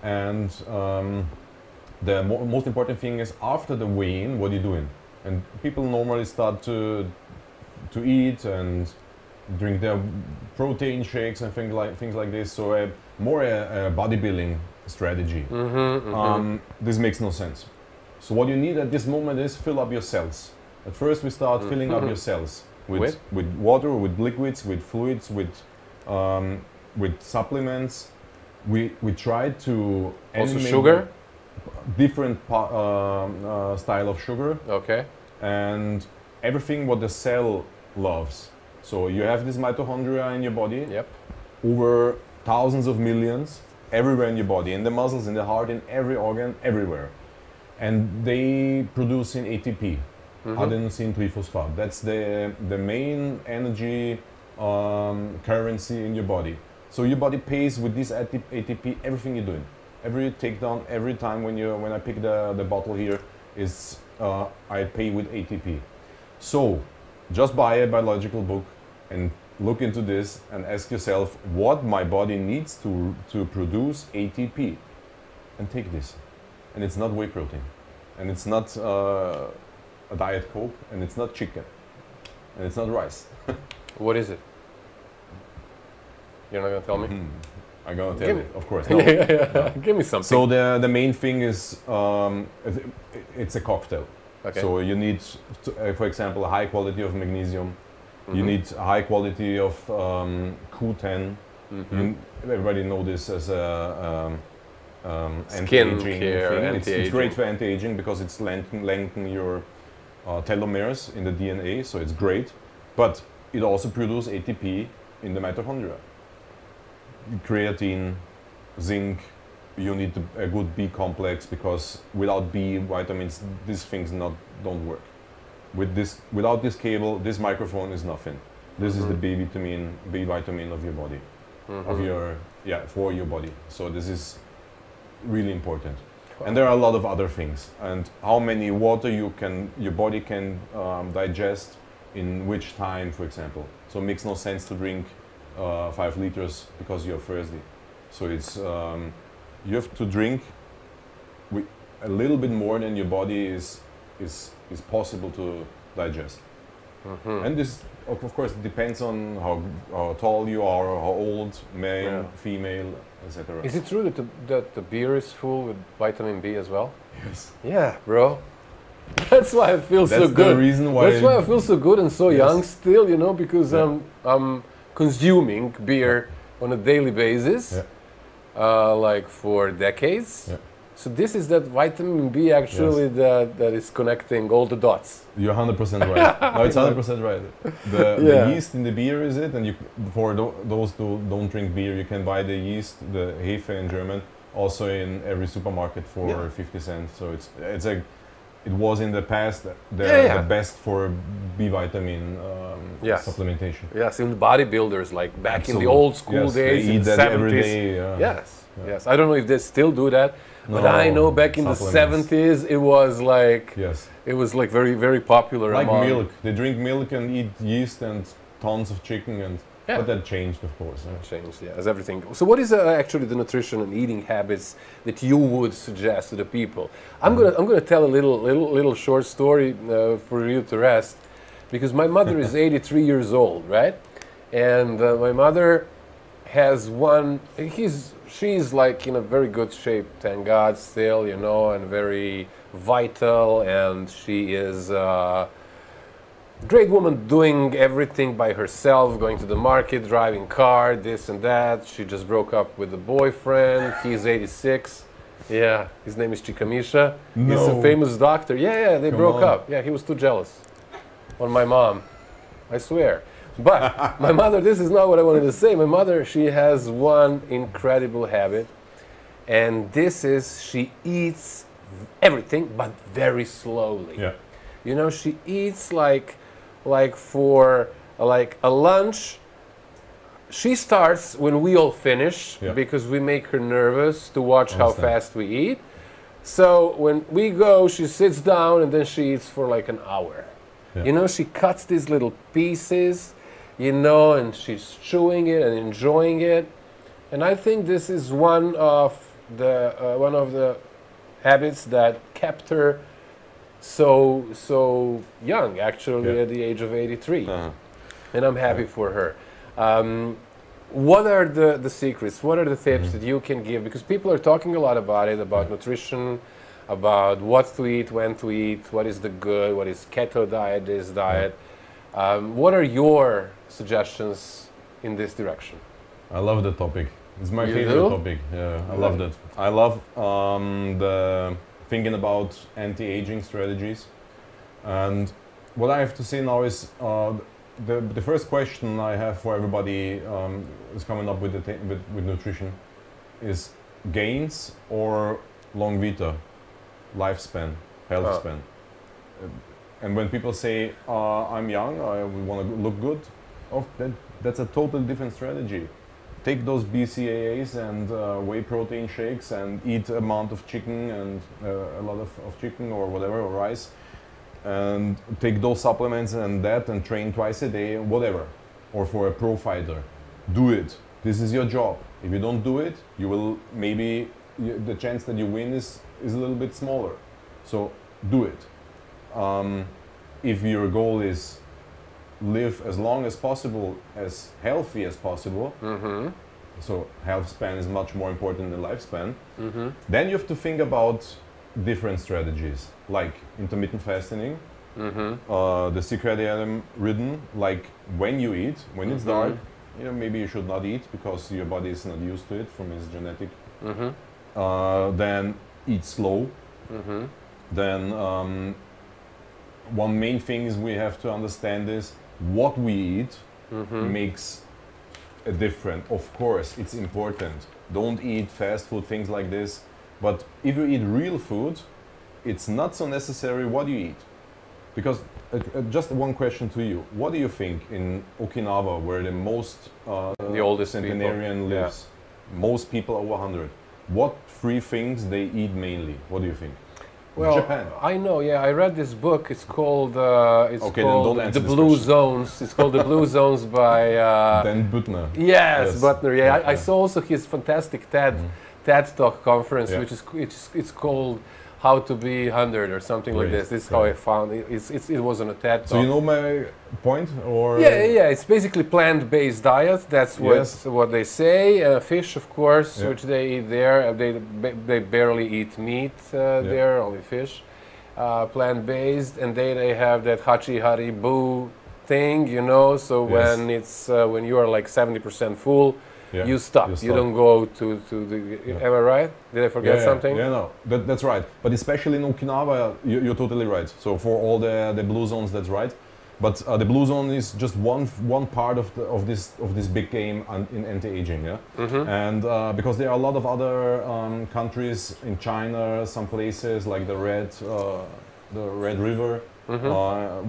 and the most important thing is after the weigh-in, what are you doing? And people normally start to eat and drink their protein shakes and things like this. So more a bodybuilding strategy. This makes no sense. So what you need at this moment is fill up your cells. At first we start filling up your cells with water, with liquids, with fluids, with supplements. We try to also sugar. different style of sugar, Okay. and everything what the cell loves. So you have this mitochondria in your body, Yep. over thousands of millions, everywhere in your body, in the muscles, in the heart, in every organ, everywhere. And they produce in ATP, adenosine triphosphate. That's the main energy currency in your body. So your body pays with this ATP everything you're doing. Every takedown, every time when I pick the bottle here, is I pay with ATP. So just buy a biological book and look into this and ask yourself what my body needs to produce ATP, and take this. And it's not whey protein, and it's not a Diet Coke, and it's not chicken, and it's not rice. What is it? You're not gonna tell me? I'm gonna tell Give you, me. of course. No. No. Give me something. So the main thing is it's a cocktail. Okay. So you need, for example, a high quality of magnesium. You need a high quality of Q10. Everybody know this as a anti-aging care, thing. It's great for anti-aging because it's lengthen your telomeres in the DNA, so it's great. But it also produces ATP in the mitochondria. Creatine, zinc. You need a good B complex, because without B vitamins, these things don't work. Without this cable, this microphone is nothing. This is the B vitamin of your body, for your body. So this is really important. And there are a lot of other things. And how many water your body can digest in which time, for example. So it makes no sense to drink 5 liters because you're thirsty. So it's you have to drink a little bit more than your body is possible to digest. And this, of course, depends on how tall you are, how old, male, female, etc. Is it true that the beer is full with vitamin B as well? Yes. Yeah, bro. That's why I feel so good. That's the reason why. That's why I feel so good and so young still, you know, because I'm consuming beer on a daily basis, like for decades. Yeah. So this is that vitamin B actually that is connecting all the dots. You're 100% right. No, it's 100% right. The yeast in the beer is it, and for those who don't drink beer, you can buy the yeast, the Hefe in German, also in every supermarket for 50 cents. So it was in the past the best for B vitamin supplementation. Yes, in bodybuilders, like back in the old school days, they eat in the that 70s. every day. Yes. I don't know if they still do that, but I know back in the 70s it was like very, very popular. Like milk, they drink milk and eat yeast and tons of chicken, but that changed, of course. Changed, as everything. So, what is actually the nutrition and eating habits that you would suggest to the people? I'm gonna tell a little short story for you to rest, because my mother is 83 years old, right? And my mother has she's like in a very good shape, thank God, still, you know, and very vital, and she is a great woman doing everything by herself, going to the market, driving car, this and that. She just broke up with a boyfriend. He's 86. Yeah, his name is Chikamisha. No. He's a famous doctor. Yeah, they broke up. Yeah, he was too jealous on my mom, I swear. But my mother, this is not what I wanted to say. My mother, she has one incredible habit, and this is she eats everything, but very slowly. Yeah. You know, she eats like for a lunch. She starts when we all finish because we make her nervous to watch how fast we eat. So when we go, she sits down and then she eats for like an hour. Yeah. You know, she cuts these little pieces, you know, and she's chewing it and enjoying it. And I think this is one of the habits that kept her so young, actually, at the age of 83. And I'm happy for her. What are the secrets? What are the tips that you can give? Because people are talking a lot about it, about nutrition, about what to eat, when to eat, what is the good, what is keto diet, this diet. What are your suggestions in this direction? I love the topic. It's my You favorite do? topic. Yeah, I love that. I love the thinking about anti-aging strategies. And what I have to say now is the first question I have for everybody is coming up with, with nutrition is gains or long vita, lifespan, health span. And when people say, I'm young, I want to look good, that's a totally different strategy. Take those BCAAs and whey protein shakes and eat amount of chicken and a lot of chicken or whatever, or rice, and take those supplements and that and train twice a day, whatever. Or for a pro fighter, do it. This is your job. If you don't do it, you will maybe, the chance that you win is a little bit smaller. So do it. If your goal is live as long as possible, as healthy as possible, so health span is much more important than lifespan, then you have to think about different strategies, like intermittent fasting, the circadian rhythm, like when you eat, when it's dark, you know, maybe you should not eat because your body is not used to it from its genetic. Then eat slow. Then one main thing is we have to understand is what we eat makes a difference. Of course, it's important. Don't eat fast food, things like this. But if you eat real food, it's not so necessary what you eat. Because just one question to you. What do you think in Okinawa, where the most the oldest centenarian lives, most people over 100, what three things they eat mainly? What do you think? Well, Japan. I know. Yeah, I read this book. It's called The Blue Zones. It's called The Blue Zones by Dan Buettner. Yes, Buettner. Yeah, Yeah, I saw also his fantastic TED Talk conference, which is it's called How to Be 100 or something like this. This is how I found it. It was on a TED Talk. So you know my point, or yeah. It's basically plant-based diet. That's what they say. Fish, of course, which they eat there. They barely eat meat there, only fish. Plant-based, and they have that hachi hari bu thing, you know. So when it's when you are like 70% full, you stop. You don't go to the. Am I right? Did I forget something? Yeah, no, that's right. But especially in Okinawa, you're totally right. So for all the blue zones, that's right. But the blue zone is just one part of this big game in anti-aging, And because there are a lot of other countries in China, some places like the Red River,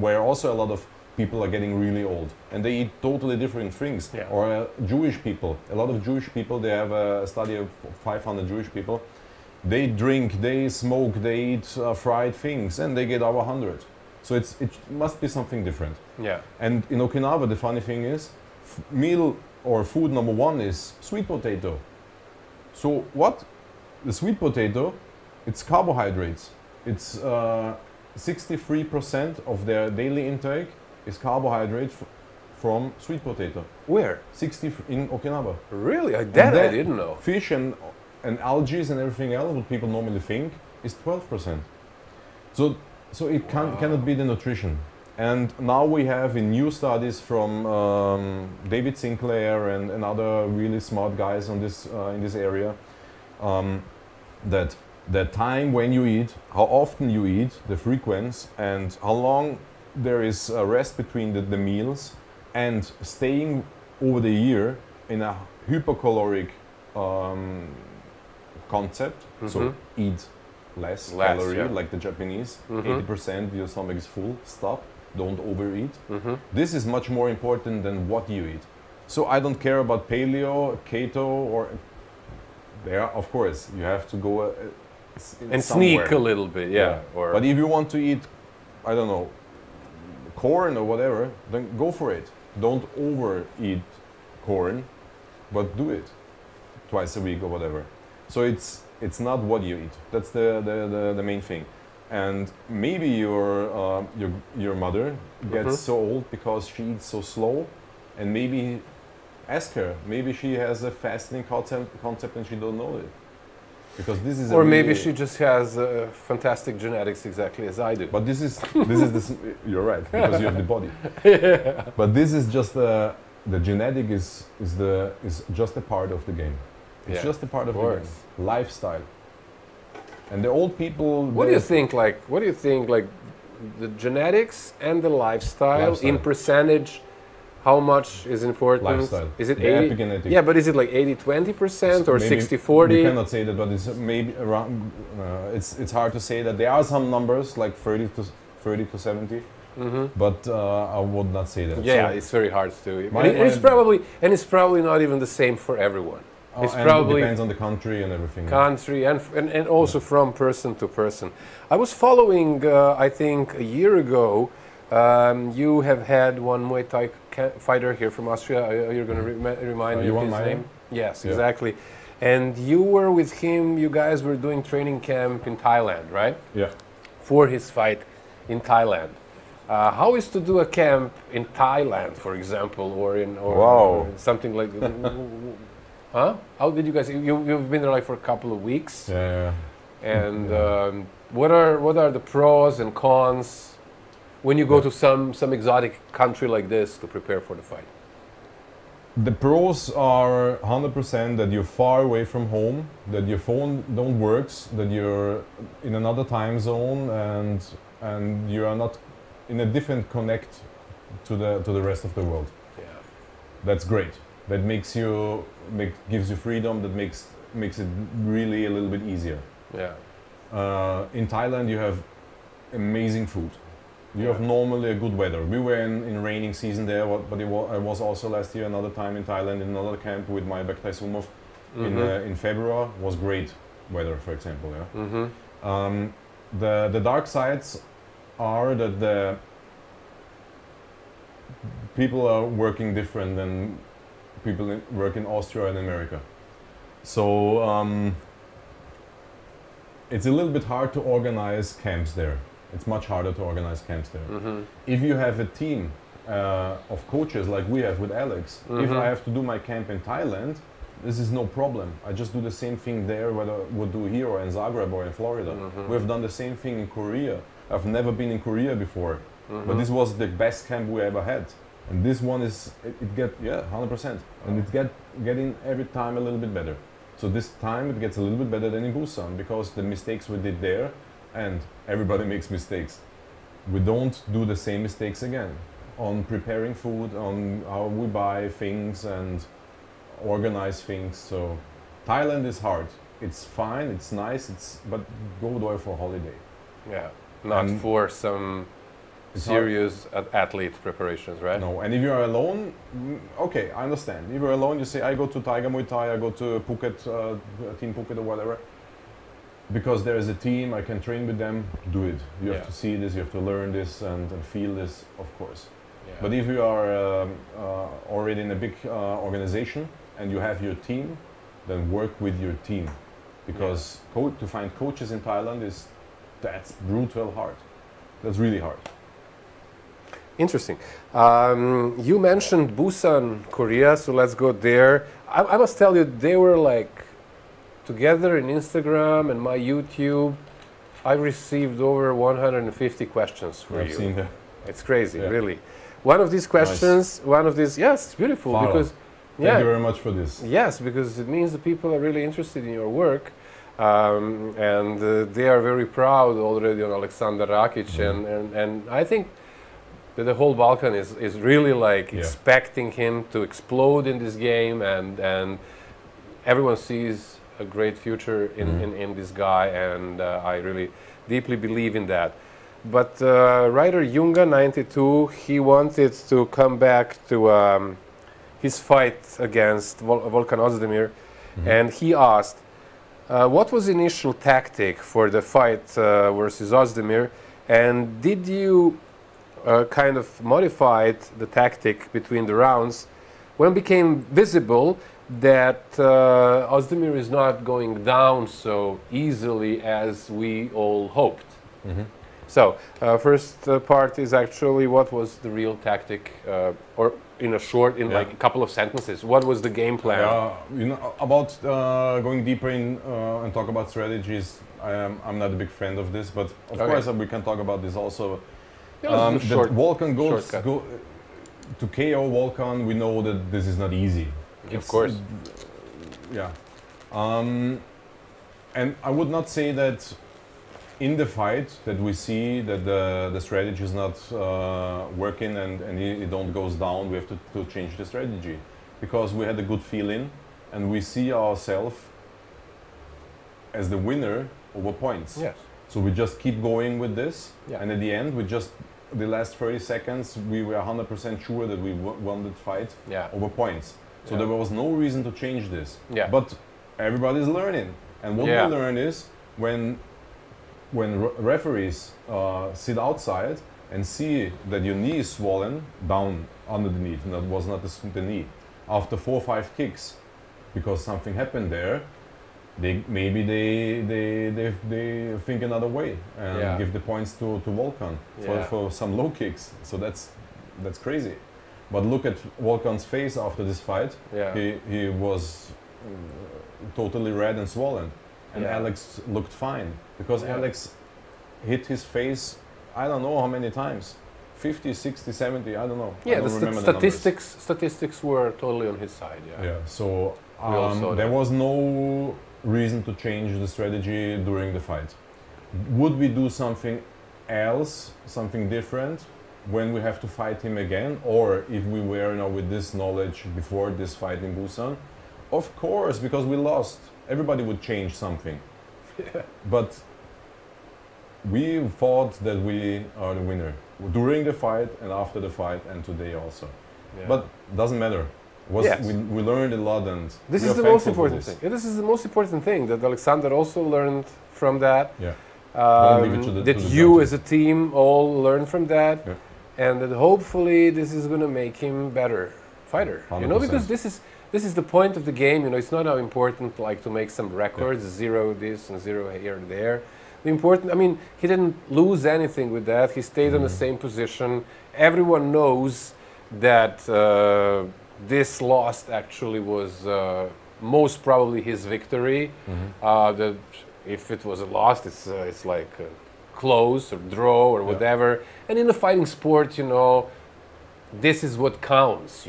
where also a lot of people are getting really old, and they eat totally different things. Or Jewish people, a lot of Jewish people, they have a study of 500 Jewish people. They drink, they smoke, they eat fried things, and they get over 100. So it must be something different. And in Okinawa, the funny thing is, meal or food number one is sweet potato. So what? The sweet potato, it's carbohydrates. It's 63% of their daily intake is carbohydrate from sweet potato. Where? 60 in Okinawa. Really? I didn't know. Fish and algae and everything else, what people normally think, is 12%. So it cannot be the nutrition. And now we have in new studies from David Sinclair and other really smart guys on this in this area, that the time when you eat, how often you eat, the frequency, and how long there is a rest between the meals, and staying over the year in a hypercaloric concept. So eat less calorie, like the Japanese. 80% your stomach is full. Stop. Don't overeat. This is much more important than what you eat. So I don't care about paleo, keto, or there. Of course, you have to go and sneak a little bit, Or but if you want to eat, I don't know, corn or whatever, then go for it. Don't overeat corn, but do it twice a week or whatever. So it's not what you eat. That's the main thing. And maybe your mother gets so old because she eats so slow, and maybe ask her. Maybe she has a fasting concept and she don't know it. Because this is or maybe she just has fantastic genetics, exactly as I do. But you're right, because you have the body. But this is just the genetic is just a part of the game. It's just a part of the game. Lifestyle. And the old people. What do you think? Like the genetics and the lifestyle in percentage? How much is important? Lifestyle. Is it the 80? epigenetic. Yeah, but is it like 80-20% or 60-40? You cannot say that, but it's maybe around. It's hard to say that. There are some numbers like 30 to 70, but I would not say that. Yeah, so it's very hard to do. It's probably not even the same for everyone. It's probably it depends on the country and everything. Country and also from person to person. I was following, I think a year ago, you have had one Muay Thai fighter here from Austria. You're going to remind me of his name? Yes, exactly. And you were with him, you guys were doing training camp in Thailand, right? Yeah. For his fight in Thailand. How is to do a camp in Thailand, for example, or something like that? Huh? How did you guys? You've been there like for a couple of weeks. Yeah. And what are the pros and cons when you go to some exotic country like this to prepare for the fight? The pros are 100% that you're far away from home, that your phone don't works, that you're in another time zone, and you are not in a different connect to the rest of the world. Yeah. That's great. That gives you freedom. That makes it really a little bit easier. Yeah. In Thailand, you have amazing food. You have normally a good weather. We were in raining season there, but I was also last year another time in Thailand in another camp with my Bektai Sumov in February. Was great weather, for example. Yeah. The dark sides are that the people are working different than people work in Austria and America. So it's a little bit hard to organize camps there. It's much harder to organize camps there. If you have a team of coaches like we have with Alex, if I have to do my camp in Thailand, this is no problem. I just do the same thing there, whether I would do here or in Zagreb or in Florida. We've done the same thing in Korea. I've never been in Korea before, but this was the best camp we ever had. And this one is, it get 100%. And it getting every time a little bit better. So this time it gets a little bit better than in Busan, because the mistakes we did there, and everybody makes mistakes, we don't do the same mistakes again on preparing food, on how we buy things and organize things. So Thailand is hard. It's fine, it's nice, but go there for holiday. Yeah, not for some serious athlete preparations, right? No, and if you're alone, okay, I understand. If you're alone, you say, I go to Tiger Muay Thai, I go to Phuket, Team Phuket or whatever. Because there is a team, I can train with them, do it. You have to see this, you have to learn this and feel this, of course. Yeah. But if you are already in a big organization and you have your team, then work with your team. Because to find coaches in Thailand that's brutal hard. That's really hard. Interesting. You mentioned Busan, Korea, so let's go there. I must tell you, they were like together in Instagram and my YouTube. I received over 150 questions for you. I've seen that. It's crazy, really. One of these questions, yes, it's beautiful because. Thank you very much for this. Yes, because it means that people are really interested in your work. And they are very proud already on Aleksandar Rocket, and I think that the whole Balkan is really like expecting him to explode in this game, and everyone sees a great future in this guy, and I really deeply believe in that. But writer Junga 92, he wanted to come back to his fight against Volkan Ozdemir, and he asked, what was the initial tactic for the fight versus Ozdemir, and did you kind of modified the tactic between the rounds when it became visible that Ozdemir is not going down so easily as we all hoped? So first part is actually what was the real tactic, or in like a couple of sentences, what was the game plan? You know, about going deeper in and talk about strategies, I'm not a big fan of this, but of course we can talk about this also. That Volkan goes to KO Volkan, we know that this is not easy. Of course. And I would not say that in the fight that we see that the strategy is not working and it don't goes down, we have to change the strategy. Because we had a good feeling and we see ourselves as the winner over points. Yes. So we just keep going with this, Yeah. and at the end, the last 30 seconds, we were 100% sure that we won the fight over points. So there was no reason to change this. Yeah. But everybody's learning. And what we learn is when referees sit outside and see that your knee is swollen down under the knee, and that was not the knee, after 4 or 5 kicks, because something happened there, maybe they think another way and give the points to Volkan for some low kicks. So that's crazy. But look at Volkan's face after this fight. He was totally red and swollen, and Alex looked fine because Alex hit his face I don't know how many times, 50, 60, 70, I don't know. Yeah, I don't remember statistics were totally on his side. So there was no reason to change the strategy during the fight. Would we do something else, something different, when we have to fight him again, or if we were, with this knowledge before this fight in Busan? Of course, because we lost. Everybody would change something. But we thought that we are the winner during the fight and after the fight and today also. But doesn't matter. We learned a lot, and this is the most important thing. This is the most important thing that Aleksandar also learned from that. That you as a team all learn from that, and that hopefully this is going to make him better fighter. 100%. Because this is the point of the game. It's not how important like to make some records, 0 this and 0 here and there. The important, he didn't lose anything with that. He stayed in the same position. Everyone knows that this loss actually was most probably his victory. That if it was a loss, it's like close or draw or whatever. And in a fighting sport, this is what counts.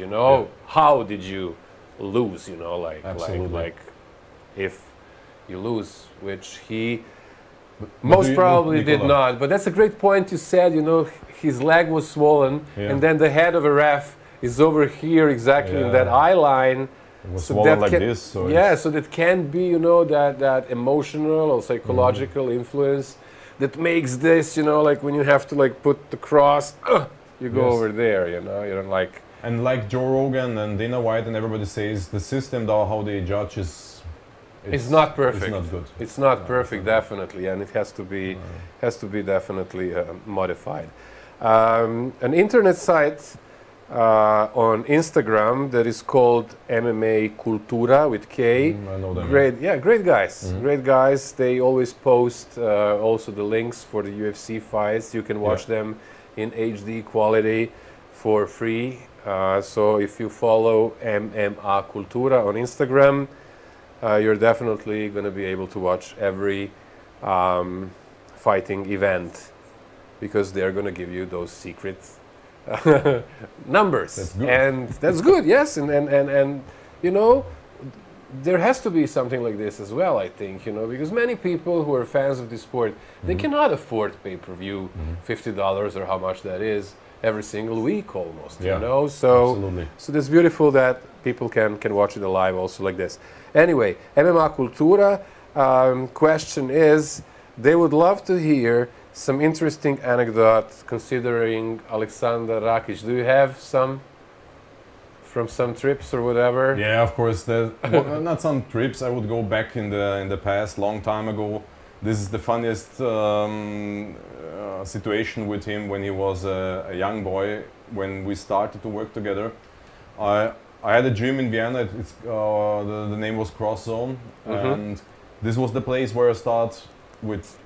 How did you lose? Like if you lose, which he most probably did not. But that's a great point you said. His leg was swollen, and then the head of a ref is over here exactly in that eye line. It was swollen like this. So so that can be, that emotional or psychological influence that makes this, like when you have to like put the cross, you go over there, you don't like. And like Joe Rogan and Dana White and everybody says, the system, how they judge it's not perfect. It's not good. It's not perfect, definitely, and it has to be definitely modified. An internet site on Instagram that is called MMA Cultura with K. I know them. Great guys. Great guys. They always post also the links for the UFC fights. You can watch them in HD quality for free. So if you follow MMA Cultura on Instagram, you're definitely going to be able to watch every fighting event, because they're going to give you those secret numbers. That's good. And that's good, yes. And there has to be something like this as well, I think, because many people who are fans of this sport, they cannot afford pay-per-view $50 or how much that is every single week almost, So absolutely. So it's beautiful that people can watch it alive also like this. Anyway, MMA Cultura, question is, they would love to hear some interesting anecdotes considering Aleksandar Rakić. Do you have some from some trips or whatever? Yeah, of course. Not some trips. I would go back in the past, long time ago. This is the funniest situation with him when he was a young boy. When we started to work together, I had a gym in Vienna. The name was Cross Zone, and this was the place where I started with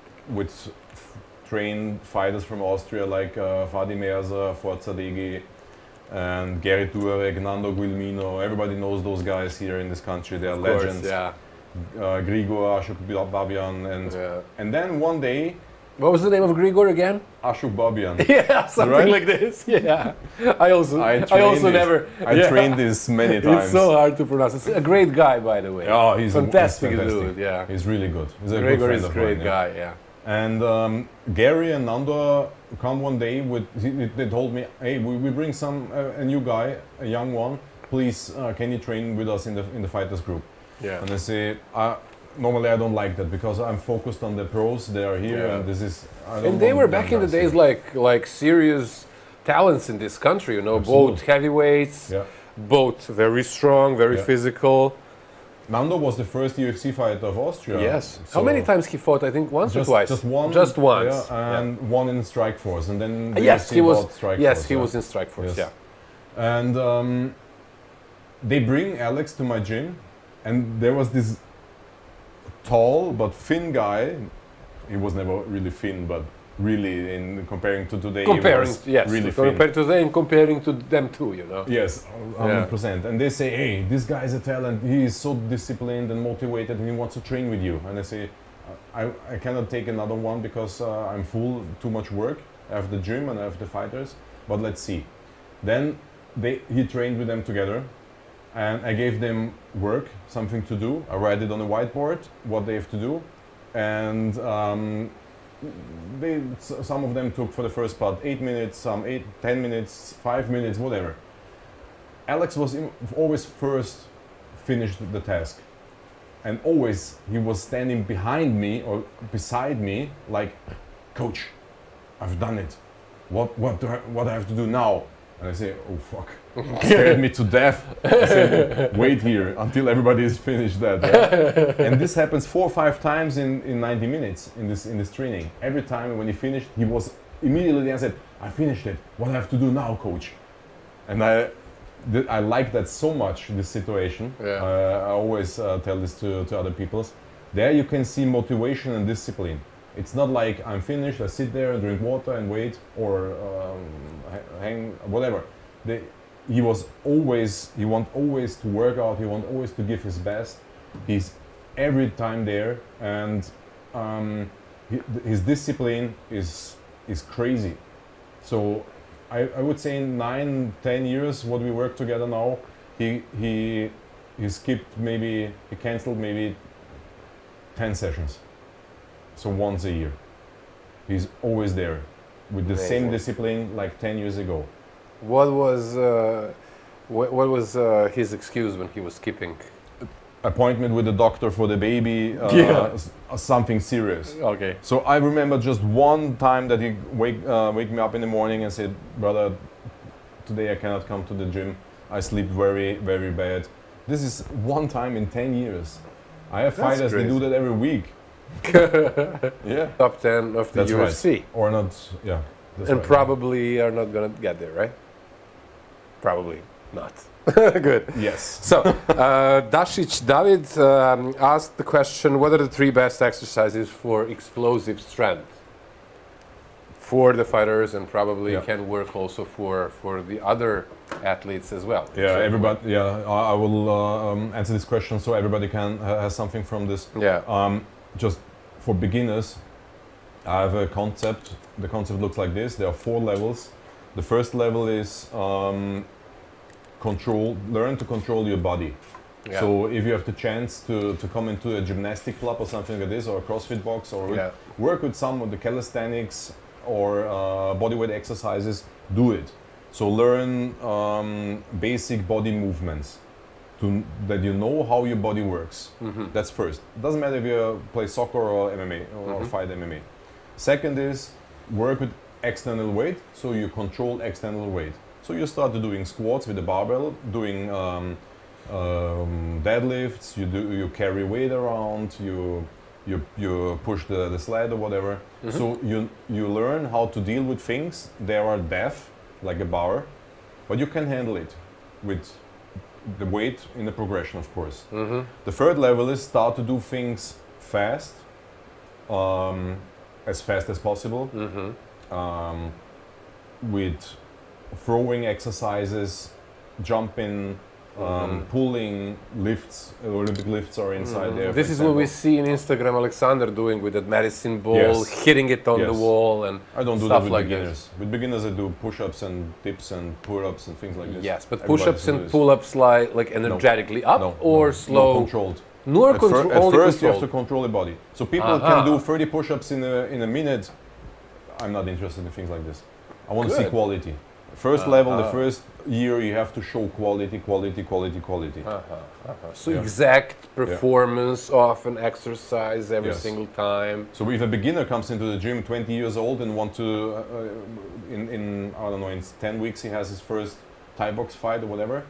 trained fighters from Austria like Fadi Merza, Forza Degi, and Gary Turek, Nando Guilmino. Everybody knows those guys here in this country. They are legends. Grigor, Ashok Babian, and then one day What was the name of Grigor again? Ashok Babian. Yeah, something like this. Yeah, I trained this many times. It's so hard to pronounce. It's a great guy, by the way. Oh, he's fantastic, fantastic. dude. Yeah, he's really good. He's a Grigor good friend is a of great mine, guy. Yeah. And Gary and Nando come one day with. They told me, "Hey, we bring a new guy, a young one. Please, can you train with us in the fighters group?" Yeah. And I say, normally I don't like that because I'm focused on the pros. They are here, and this is. And they were back in the days like serious talents in this country. You know, Absolutely. both heavyweights, both very strong, very physical. Nando was the first UFC fighter of Austria. Yes. So how many times he fought? I think once or twice. Just one. Just once. Yeah, and one in Strike Force, and then yes, he was. Strike yes, Force, he was in Strike Force. Yes. Yeah. And they bring Alex to my gym, and there was this tall but thin guy. He was never really thin, but really in comparing to today, comparing, yes, really comparing to today and comparing to them too, you know. Yes, 100%. And they say, "Hey, this guy is a talent. He is so disciplined and motivated, and he wants to train with you." And I say, I cannot take another one because I'm full, too much work. I have the gym and I have the fighters, but let's see. Then he trained with them together, and I gave them work, something to do. I write it on a whiteboard, what they have to do, and some of them took for the first part 8 minutes, some 10 minutes, 5 minutes, whatever. Alex was always first finished the task, and always he was standing behind me or beside me, like, "Coach, I've done it. What do I have to do now?" And I say, "Oh fuck!" Scared me to death. I said, "Wait here until everybody is finished that." Yeah? And this happens 4 or 5 times in 90 minutes in this training. Every time when he finished, he was immediately. I said, "I finished it. What do I have to do now, coach?" And I like that so much. This situation. Yeah. I always tell this to other people. There you can see motivation and discipline. It's not like I'm finished, I sit there and drink water and wait, or hang, whatever. He want always to work out, he want always to give his best. He's every time there, and his discipline is crazy. So I would say in 9-10 years what we work together now, he skipped maybe, he cancelled maybe 10 sessions. So once a year. He's always there with the same discipline like 10 years ago. What was his excuse when he was skipping? Appointment with the doctor for the baby, something serious. Okay. So I remember just one time that he wake me up in the morning and said, "Brother, today I cannot come to the gym. I sleep very, very bad." This is one time in 10 years. I have fighters, they do that every week. Yeah. Top 10 of the That's UFC. Right. Or not, yeah. And probably are not going to get there, right? Probably not. Good. Yes. So, Dashic David asked the question, what are the 3 best exercises for explosive strength? For the fighters, and probably can work also for the other athletes as well. Yeah, everybody. Yeah, I will answer this question so everybody can has something from this. Yeah. Just for beginners, I have a concept. The concept looks like this. There are 4 levels. The first level is learn to control your body. Yeah. So if you have the chance to come into a gymnastic club or something like this, or a CrossFit box, or work with some of the calisthenics or bodyweight exercises, do it. So learn basic body movements that you know how your body works. That's first. It doesn't matter if you play soccer or MMA or fight MMA. Second is work with external weight, so you control external weight. So you start doing squats with the barbell, doing deadlifts, you carry weight around, you push the sled or whatever. So you learn how to deal with things. They are deaf, like a bar, but you can handle it with the weight in the progression, of course. The third level is start to do things fast, as fast as possible, with throwing exercises, jumping, pulling lifts, Olympic lifts are inside there. This is what we see in Instagram Aleksandar doing with that medicine ball, hitting it on the wall and I don't do stuff that with like beginners. this. With beginners I do push-ups and dips and pull-ups and things like this. Yes, but Everybody push-ups can do and this. pull-ups like energetically up or slow? No, controlled. Nor At only first you have controlled. to control the body. So people can do 30 push-ups in a minute. I'm not interested in things like this. I want to see quality. First level, the first year, you have to show quality. So exact performance of an exercise every single time. So if a beginner comes into the gym 20 years old and want to, in I don't know, in 10 weeks he has his first Thai box fight or whatever,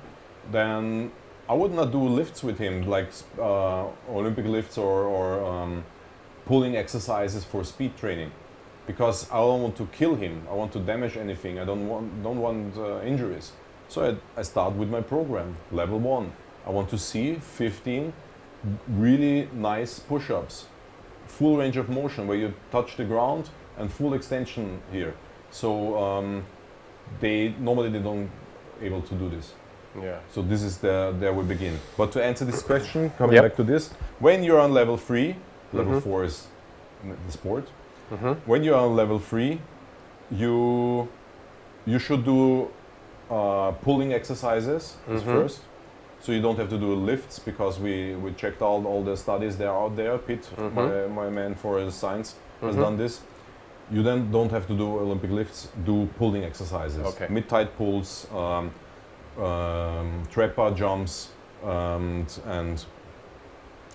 then I would not do lifts with him, like Olympic lifts or pulling exercises for speed training. Because I don't want to kill him, I want to damage anything, I don't want injuries. So I start with my program, level 1. I want to see 15 really nice push-ups, full range of motion where you touch the ground and full extension here. So normally they don't able to do this. Yeah. So this is there we begin. But to answer this question, coming back to this, when you're on level 3, level 4 is the sport. When you're on level 3, you should do pulling exercises first. So you don't have to do lifts because we checked all the studies that are out there. Pete, my man for science, has done this. You then don't have to do Olympic lifts, do pulling exercises. Okay. Mid-tight pulls, trap bar jumps, and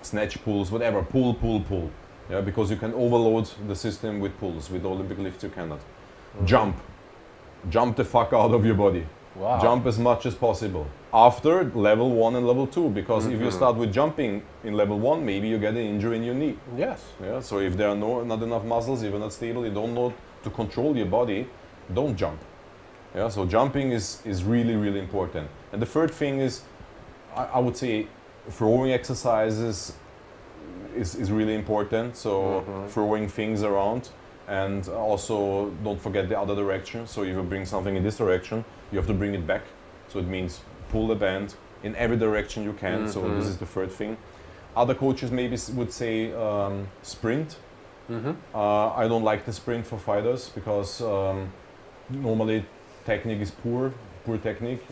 snatch pulls, whatever, pull. Yeah, because you can overload the system with pulls. With Olympic lifts you cannot. Jump the fuck out of your body. Wow. Jump as much as possible. After level 1 and level 2, because if you start with jumping in level 1, maybe you get an injury in your knee. Yes. Yeah. So if there are not enough muscles, if you're not stable, you don't know to control your body, don't jump. Yeah. So jumping is really important. And the third thing is, I would say, throwing exercises is really important. So throwing things around, and also don't forget the other direction. So if you bring something in this direction, you have to bring it back. So it means pull the band in every direction you can. So this is the third thing. Other coaches maybe would say sprint. I don't like the sprint for fighters because normally technique is poor technique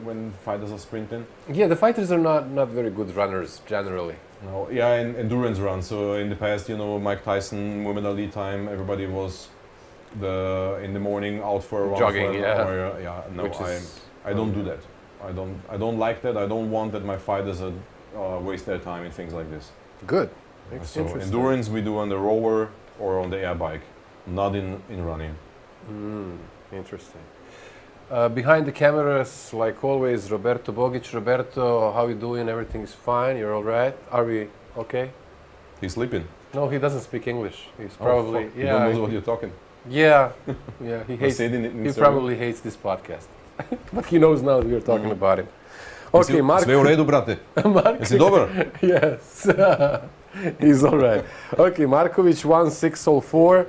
when fighters are sprinting. Yeah, the fighters are not very good runners generally. No, yeah, and endurance runs. So in the past, you know, Mike Tyson, Muhammad Ali time, everybody was in the morning out for a run. Jogging, No, I don't do that. I don't like that. I don't want that my fighters waste their time in things like this. Good. So endurance we do on the rower or on the air bike, not in running. Interesting. Behind the cameras, like always, Roberto Bogic. Roberto, how you doing? Everything is fine? You're all right? Are we okay? He's sleeping. No, he doesn't speak English. He's probably He don't know what you're talking. Yeah, he hates. He probably hates this podcast, but he knows now that we're talking about it. Okay, Mark. Sve u redu, brate. Jesi dobar? Yes, he's all right. Okay, Markovic 1604.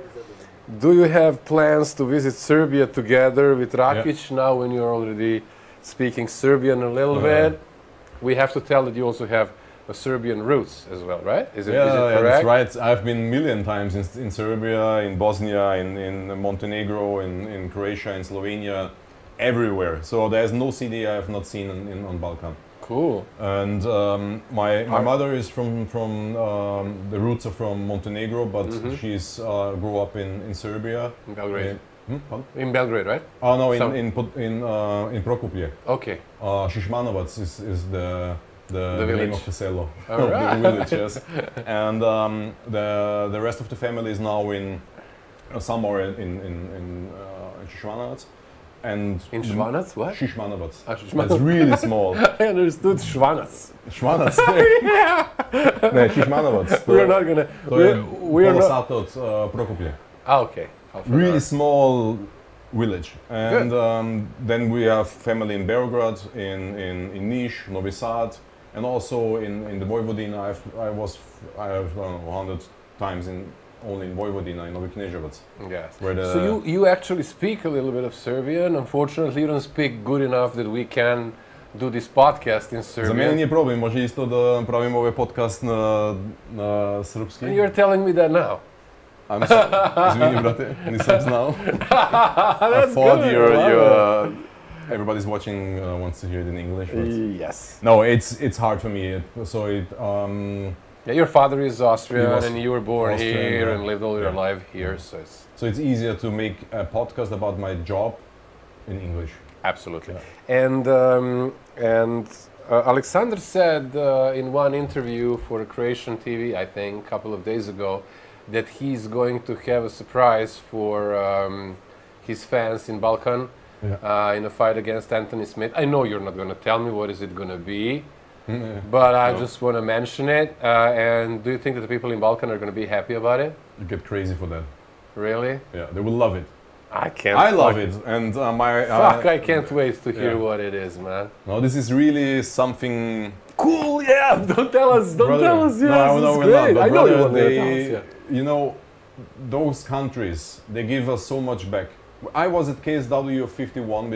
Do you have plans to visit Serbia together with Rakić now when you're already speaking Serbian a little bit? We have to tell that you also have a Serbian roots as well, right? Is it correct? That's right. I've been a million times in Serbia, in Bosnia, in Montenegro, in Croatia, in Slovenia, everywhere. So there's no city I have not seen on Balkan. Cool. And my mother is from the roots are from Montenegro, but she's grew up in Serbia. In Belgrade. In Belgrade, right? Oh no, in Prokuplje. Okay. Šišmanovac is the name of the selo, of the village, yes. And the rest of the family is now some are in Šišmanovac. And in Švanac, what? Šišmanovac. Šišmanovac. It's really small. I understood Švanac. Švanac. Ne, Šišmanovac. We're not gonna. We're pola not. sata od Prokuplje. Okay. Really small village. And then we have family in Beograd, in Niš, Novi Sad, and also in the Vojvodina. I have 100 times only in Vojvodina, in Novi Kneževac. Yes. So you actually speak a little bit of Serbian. Unfortunately, you don't speak good enough that we can do this podcast in Serbia. Za mene nije problem, može isto da pravimo ovaj podcast na srpski. And you're telling me that now. Izvini, brate, nisam znao. That's I thought good. Everybody's watching wants to hear it in English. But Yes. no, it's hard for me. Yeah, your father is Austrian was and you were born Austrian, here yeah. and lived all your Yeah. life here, so it's So it's easier to make a podcast about my job in English. absolutely. And Aleksandar said in one interview for Croatian TV, I think, a couple of days ago, that he's going to have a surprise for his fans in Balkan in a fight against Anthony Smith. I know you're not going to tell me what is it going to be, but I just want to mention it. And do you think that the people in Balkan are going to be happy about it? You get crazy for that. Really? Yeah, they will love it. I can't. I love it, and my Fuck! I can't wait to hear yeah. what it is, man. No, this is really something. Cool, yeah. Don't tell us. Don't Brother, tell us. Yes, no, it's we're not, great. but I know you brother, want to tell us. Yeah. You know, those countries, they give us so much back. I was at KSW 51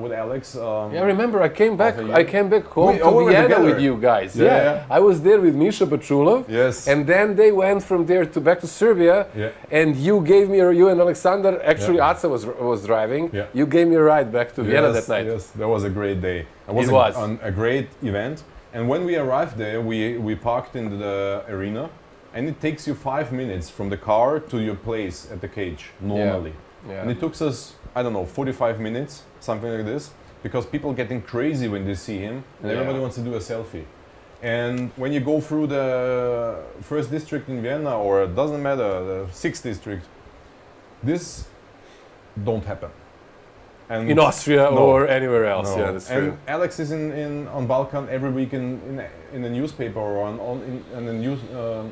with Alex. Yeah, I remember I came back. half a I year. came back home We to were Vienna together. with you guys. Yeah, Yeah, yeah. I was there with Misha Pachulov. Yes. And then they went from there to back to Serbia. Yeah. And you gave me, you and Aleksandar. Actually, Yeah. Aca was driving. Yeah. You gave me a ride back to Vienna Yes, that night. Yes, that was a great day. It It was, was. a great event. And when we arrived there, we parked in the arena, and it takes you 5 minutes from the car to your place at the cage normally. Yeah. And it took us, I don't know, 45 minutes, something like this, because people getting crazy when they see him, and everybody wants to do a selfie. And when you go through the first district in Vienna, or it doesn't matter, the 6th district, this don't happen. And In Austria No. or anywhere else. no. Yeah, that's and true. Alex is on Balkan every week in a newspaper or in a news,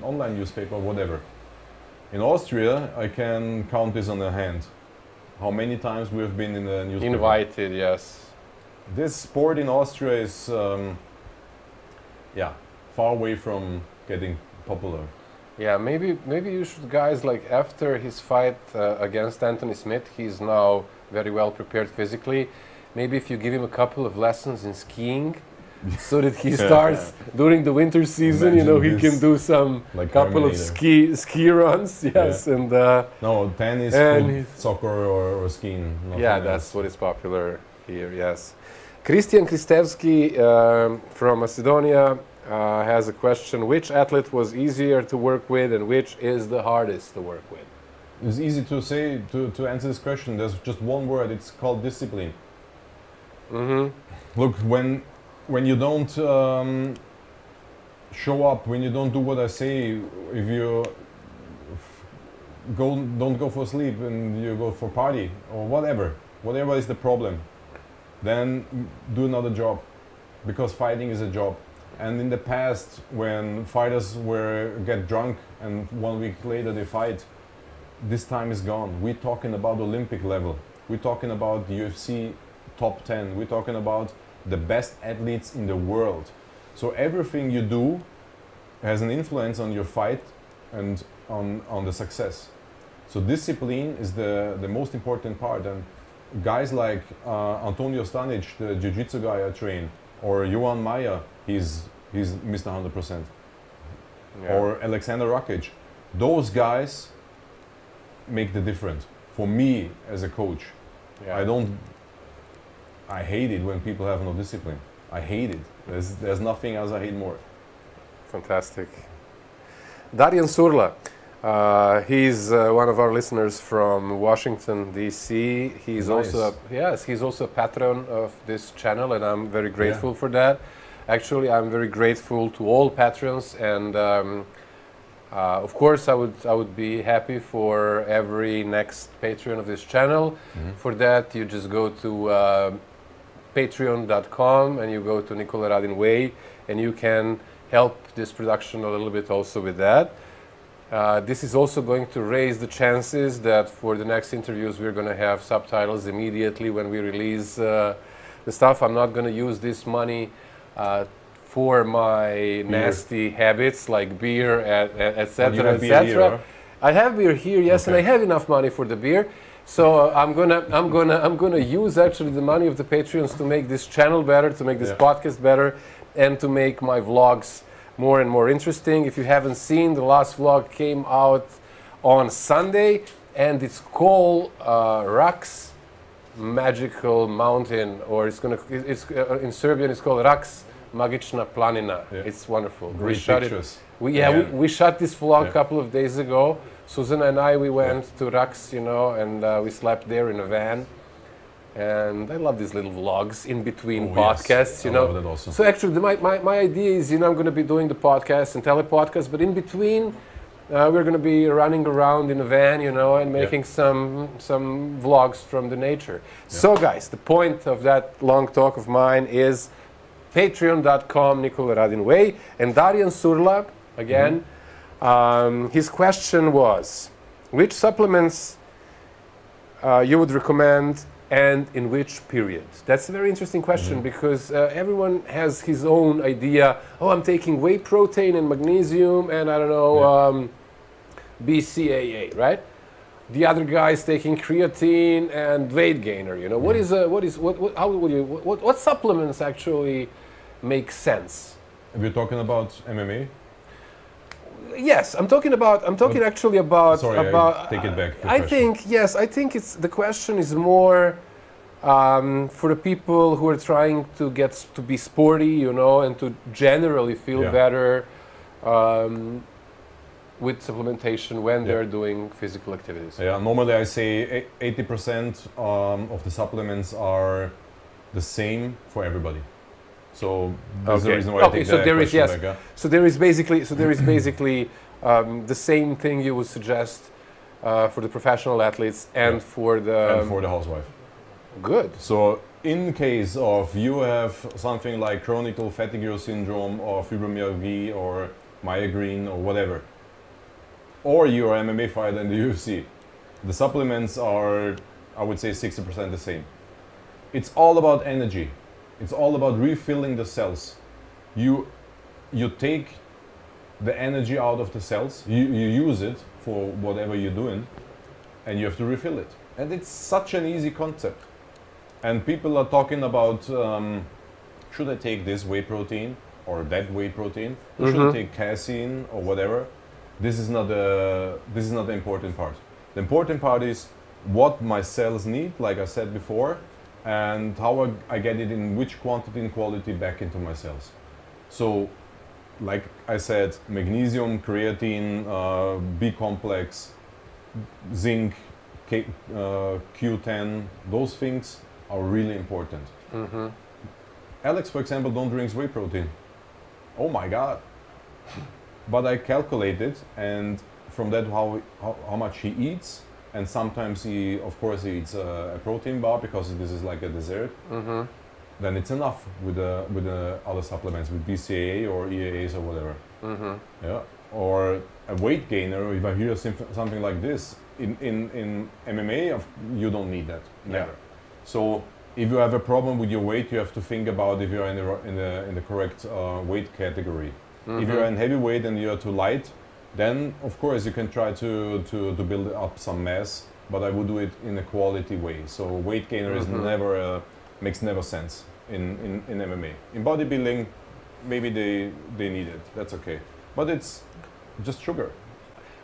online newspaper, whatever. In Austria, I can count this on the hand. How many times we have been in the newspaper. Invited, yes. This sport in Austria is, far away from getting popular. Yeah, maybe you should, guys, like after his fight against Anthony Smith, he's now very well prepared physically. Maybe if you give him a couple of lessons in skiing, so that he starts during the winter season, you know, he Imagine can do some like couple of ski runs, yes, and No, tennis, And soccer or skiing. nothing yeah, else. that's what is popular here. Yes, Christian Kristevski from Macedonia has a question: which athlete was easier to work with, and which is the hardest to work with? It's easy to say, to answer this question. There's just one word. It's called discipline. Look, when you don't show up, when you don't do what I say, if you don't go for sleep and you go for party or whatever is the problem, then do another job, because fighting is a job. And in the past, when fighters get drunk and 1 week later they fight, this time is gone. We're talking about Olympic level. We're talking about UFC top 10. We're talking about the best athletes in the world. So everything you do has an influence on your fight and on the success. So discipline is the most important part. And guys like Antonio Stanic, the jiu-jitsu guy I train, or Johan Maia, he's Mr. 100%. Yeah. Or Aleksandar Rocket, those guys make the difference for me as a coach. Yeah. I hate it when people have no discipline. I hate it. There's nothing else I hate more. Fantastic. Darian Surla, he's one of our listeners from Washington, D.C. He's Nice. he's also a patron of this channel, and I'm very grateful for that. Actually, I'm very grateful to all patrons, and of course, I would be happy for every next Patreon of this channel. For that, you just go to patreon.com and you go to Nikola Radin Way, and you can help this production a little bit also with that. This is also going to raise the chances that for the next interviews we're going to have subtitles immediately when we release the stuff. I'm not going to use this money for my nasty habits like beer, etc., etc. I have beer here, yes, and I have enough money for the beer. So I'm gonna use actually the money of the Patreons to make this channel better, to make this podcast better, and to make my vlogs more and more interesting. If you haven't seen, the last vlog came out on Sunday, and it's called Rax Magical Mountain, or in Serbian it's called Rax Magična Planina. Yeah. It's wonderful. Great pictures. We shot this vlog a couple of days ago. Susan and I, we went to Rax, and we slept there in a van. And I love these little vlogs in between podcasts, I love that also. So actually, my idea is, I'm going to be doing the podcast and telepodcast, but in between, we're going to be running around in a van, and making some vlogs from the nature. So guys, the point of that long talk of mine is patreon.com, Nikola Radin Way, and Darian Surla, again, his question was, which supplements you would recommend and in which period? That's a very interesting question because everyone has his own idea. Oh, I'm taking whey protein and magnesium and I don't know, BCAA, right? The other guy is taking creatine and weight gainer. What supplements actually make sense? We're talking about MMA. Yes, I'm talking actually about. Sorry, about. Take it back. I think it's the question is more for the people who are trying to get to be sporty, and to generally feel better with supplementation when they're doing physical activities. Yeah, normally I say 80% of the supplements are the same for everybody. So that's the reason why I take that question back. So there is basically the same thing you would suggest for the professional athletes and for the housewife. Good. So in case of you have something like chronic fatigue syndrome or fibromyalgia or migraine or whatever, or you're an MMA fighter in the UFC, the supplements are, I would say, 60% the same. It's all about energy. It's all about refilling the cells. You take the energy out of the cells, you use it for whatever you're doing, and you have to refill it. And it's such an easy concept. And people are talking about, should I take this whey protein or that whey protein? Or should I take casein or whatever? This is not the important part. The important part is what my cells need, like I said before, and how I get it in which quantity and quality back into my cells. So, like I said, magnesium, creatine, B complex, zinc, Q10, those things are really important. Alex, for example, don't drink whey protein. Oh my God. But I calculated, and from that how much he eats, and sometimes he eats a protein bar because this is like a dessert. Then it's enough with the other supplements, with BCAA or EAAs or whatever. Yeah. Or a weight gainer. If I hear something like this in MMA, you don't need that. Never. Yeah. So if you have a problem with your weight, you have to think about if you're in the correct weight category. If you're in heavyweight and you're too light, then of course you can try to build up some mass, but I would do it in a quality way. So weight gainer is makes never sense in MMA. In bodybuilding, maybe they need it. That's okay, but it's just sugar.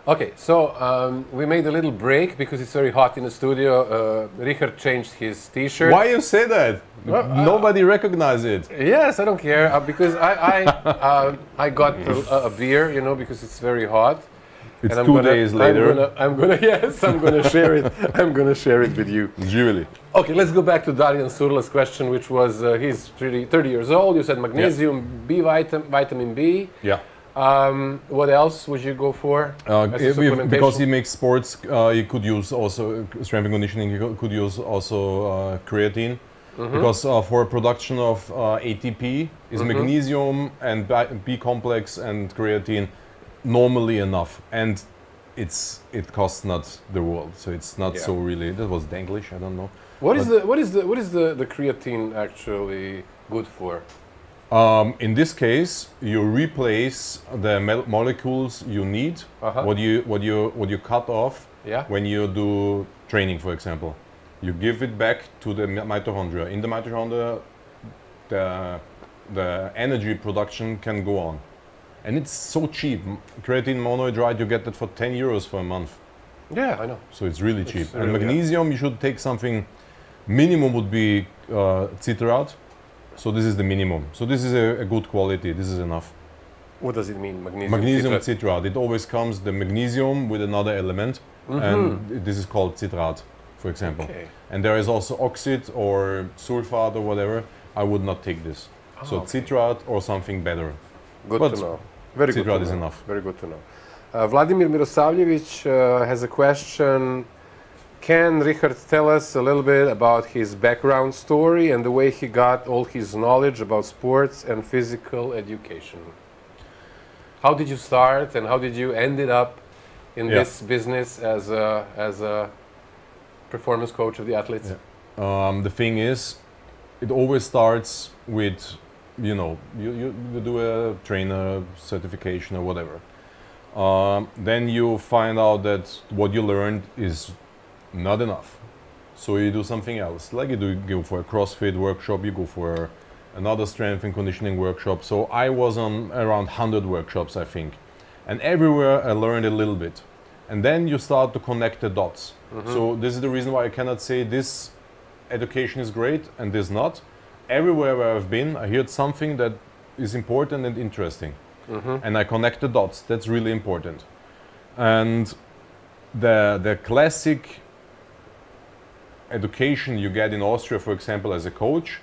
Okay, so we made a little break because it's very hot in the studio. Richard changed his T-shirt. Why you say that? Nobody recognizes it. Yes, I don't care because I got a beer, because it's very hot. It's and 2 days later. I'm gonna share it. I'm gonna share it with you. Really. Okay, let's go back to Darian Surla's question, which was he's 30 years old. You said magnesium, B vitamin B. Yeah. What else would you go for? Because he makes sports, he could use also strength and conditioning. He could use also creatine, because for production of ATP is magnesium and B complex and creatine normally enough, and it costs not the world, so it's not so really. That was Denglish, I don't know. What is the creatine actually good for? In this case, you replace the molecules you need. What you cut off Yeah. When you do training, for example, you give it back to the mitochondria. In the mitochondria, the energy production can go on. And it's so cheap. Creatine monohydrate, you get that for 10 euros for a month. Yeah, I know. So it's really cheap. It's And really, magnesium, you should take something, minimum would be citrate. So this is the minimum. So this is a good quality. This is enough. What does it mean, magnesium? Magnesium citrate. It always comes the magnesium with another element. And this is called citrate, for example. Okay. And there is also oxide or sulfate or whatever. I would not take this. So okay. citrate or something better. Good But to know. Very good to citrate is know. enough. Very good to know. Vladimir Mirosavljevic has a question. Can Richard tell us a little bit about his background story and the way he got all his knowledge about sports and physical education? How did you start and how did you ended up in this business as a performance coach of the athletes? Yeah. The thing is, it always starts with, you know, you do a trainer certification or whatever. Then you find out that what you learned is not enough. So you do something else. Like you go for a CrossFit workshop, you go for another strength and conditioning workshop. So I was on around 100 workshops, I think. And everywhere I learned a little bit. And then you start to connect the dots. So this is the reason why I cannot say this education is great and this not. Everywhere where I've been, I heard something that is important and interesting. And I connect the dots. That's really important. And the classic education you get in Austria, for example, as a coach,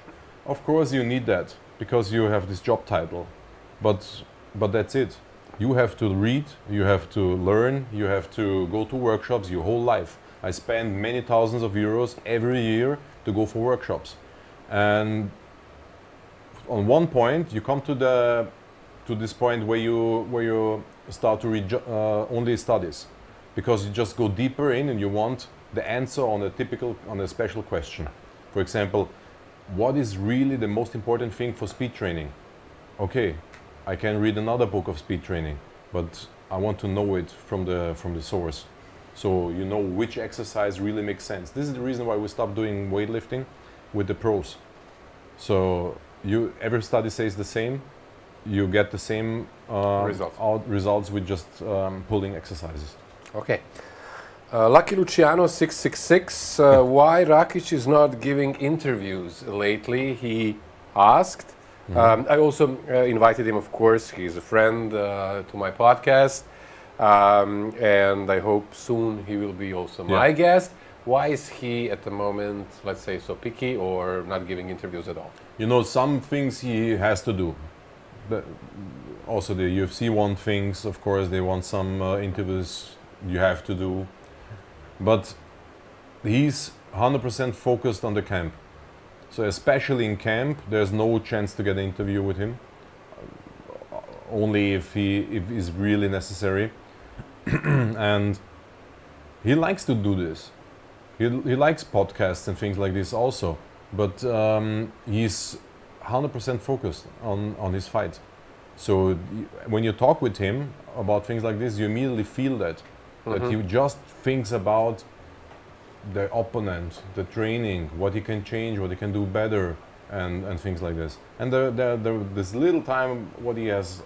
of course you need that because you have this job title. But that's it. You have to read, you have to learn, you have to go to workshops your whole life. I spend many thousands of euros every year to go for workshops. And on one point, you come to this point where you start to read only studies, because you just go deeper in and you want the answer on a special question. For example, what is really the most important thing for speed training? Okay, I can read another book of speed training, but I want to know it from the source. So you know which exercise really makes sense. This is the reason why we stopped doing weightlifting with the pros. So every study says the same. You get the same results with just pulling exercises. Okay. Lucky Luciano 666. Why Rakić is not giving interviews lately? He asked. I also invited him, of course. He's a friend to my podcast. And I hope soon he will be also my guest. Why is he at the moment, let's say, so picky or not giving interviews at all? You know, some things he has to do. Also the UFC want things, of course, they want some interviews you have to do. But he's 100% focused on the camp. So especially in camp, there's no chance to get an interview with him. Only if it's really necessary. And he likes to do this. He likes podcasts and things like this also. But he's 100% focused on his fight. So when you talk with him about things like this, you immediately feel that he just thinks about the opponent, the training, what he can change, what he can do better, and things like this. And this little time what he has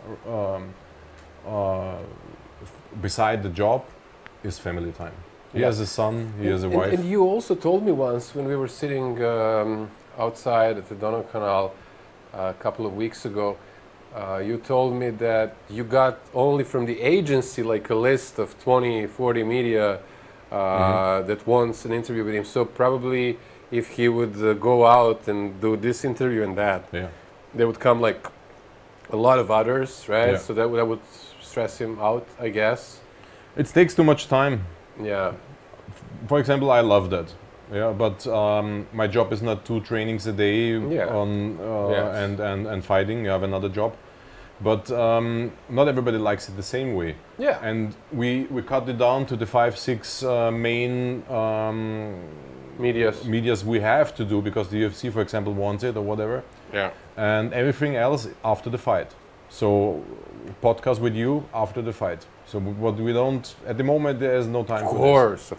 beside the job is family time. He has a son, he has a wife. And you also told me once when we were sitting outside at the Donau Canal a couple of weeks ago, you told me that you got only from the agency like a list of 20, 40 media that wants an interview with him. So probably if he would go out and do this interview and that, there would come like a lot of others, right? So that would stress him out, I guess. It takes too much time. Yeah. For example, I love that. Yeah, but my job is not 2 trainings a day and fighting. You have another job, but not everybody likes it the same way. Yeah. And we cut it down to the 5, 6 main medias we have to do because the UFC, for example, wants it or whatever. Yeah. And everything else after the fight. So podcast with you after the fight. So what we don't, at the moment, there is no time Of for course, this.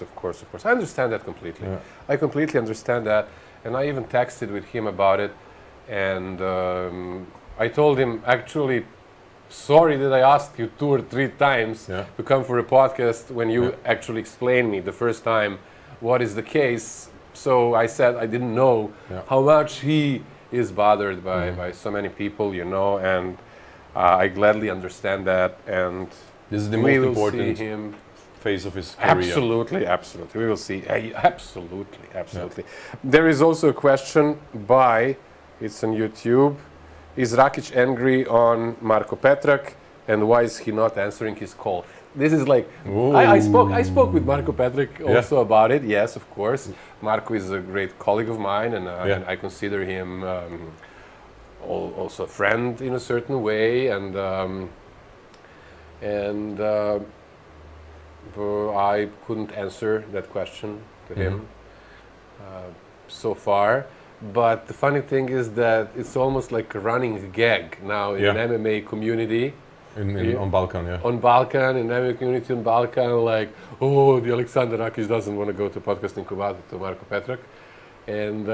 of course. I understand that completely. Yeah. I completely understand that. And I even texted with him about it. And I told him, actually, sorry that I asked you 2 or 3 times to come for a podcast when you actually explained me the first time what is the case. So I said I didn't know how much he is bothered by so many people, you know, and I gladly understand that. And this is the we most will important see him. phase of his career. Absolutely, absolutely. We will see. Absolutely, absolutely. There is also a question by, it's on YouTube, is Rakić angry on Marko Petrak, and why is he not answering his call? This is like, I spoke with Marko Petrak also about it, yes, of course. Marko is a great colleague of mine, and I consider him also a friend in a certain way, and I couldn't answer that question to him so far. But the funny thing is that it's almost like a running gag now in the MMA community. On Balkan, On Balkan, in the MMA community on Balkan, like, oh, the Aleksandar Rakić doesn't want to go to podcast incubator to Marko Petrak. And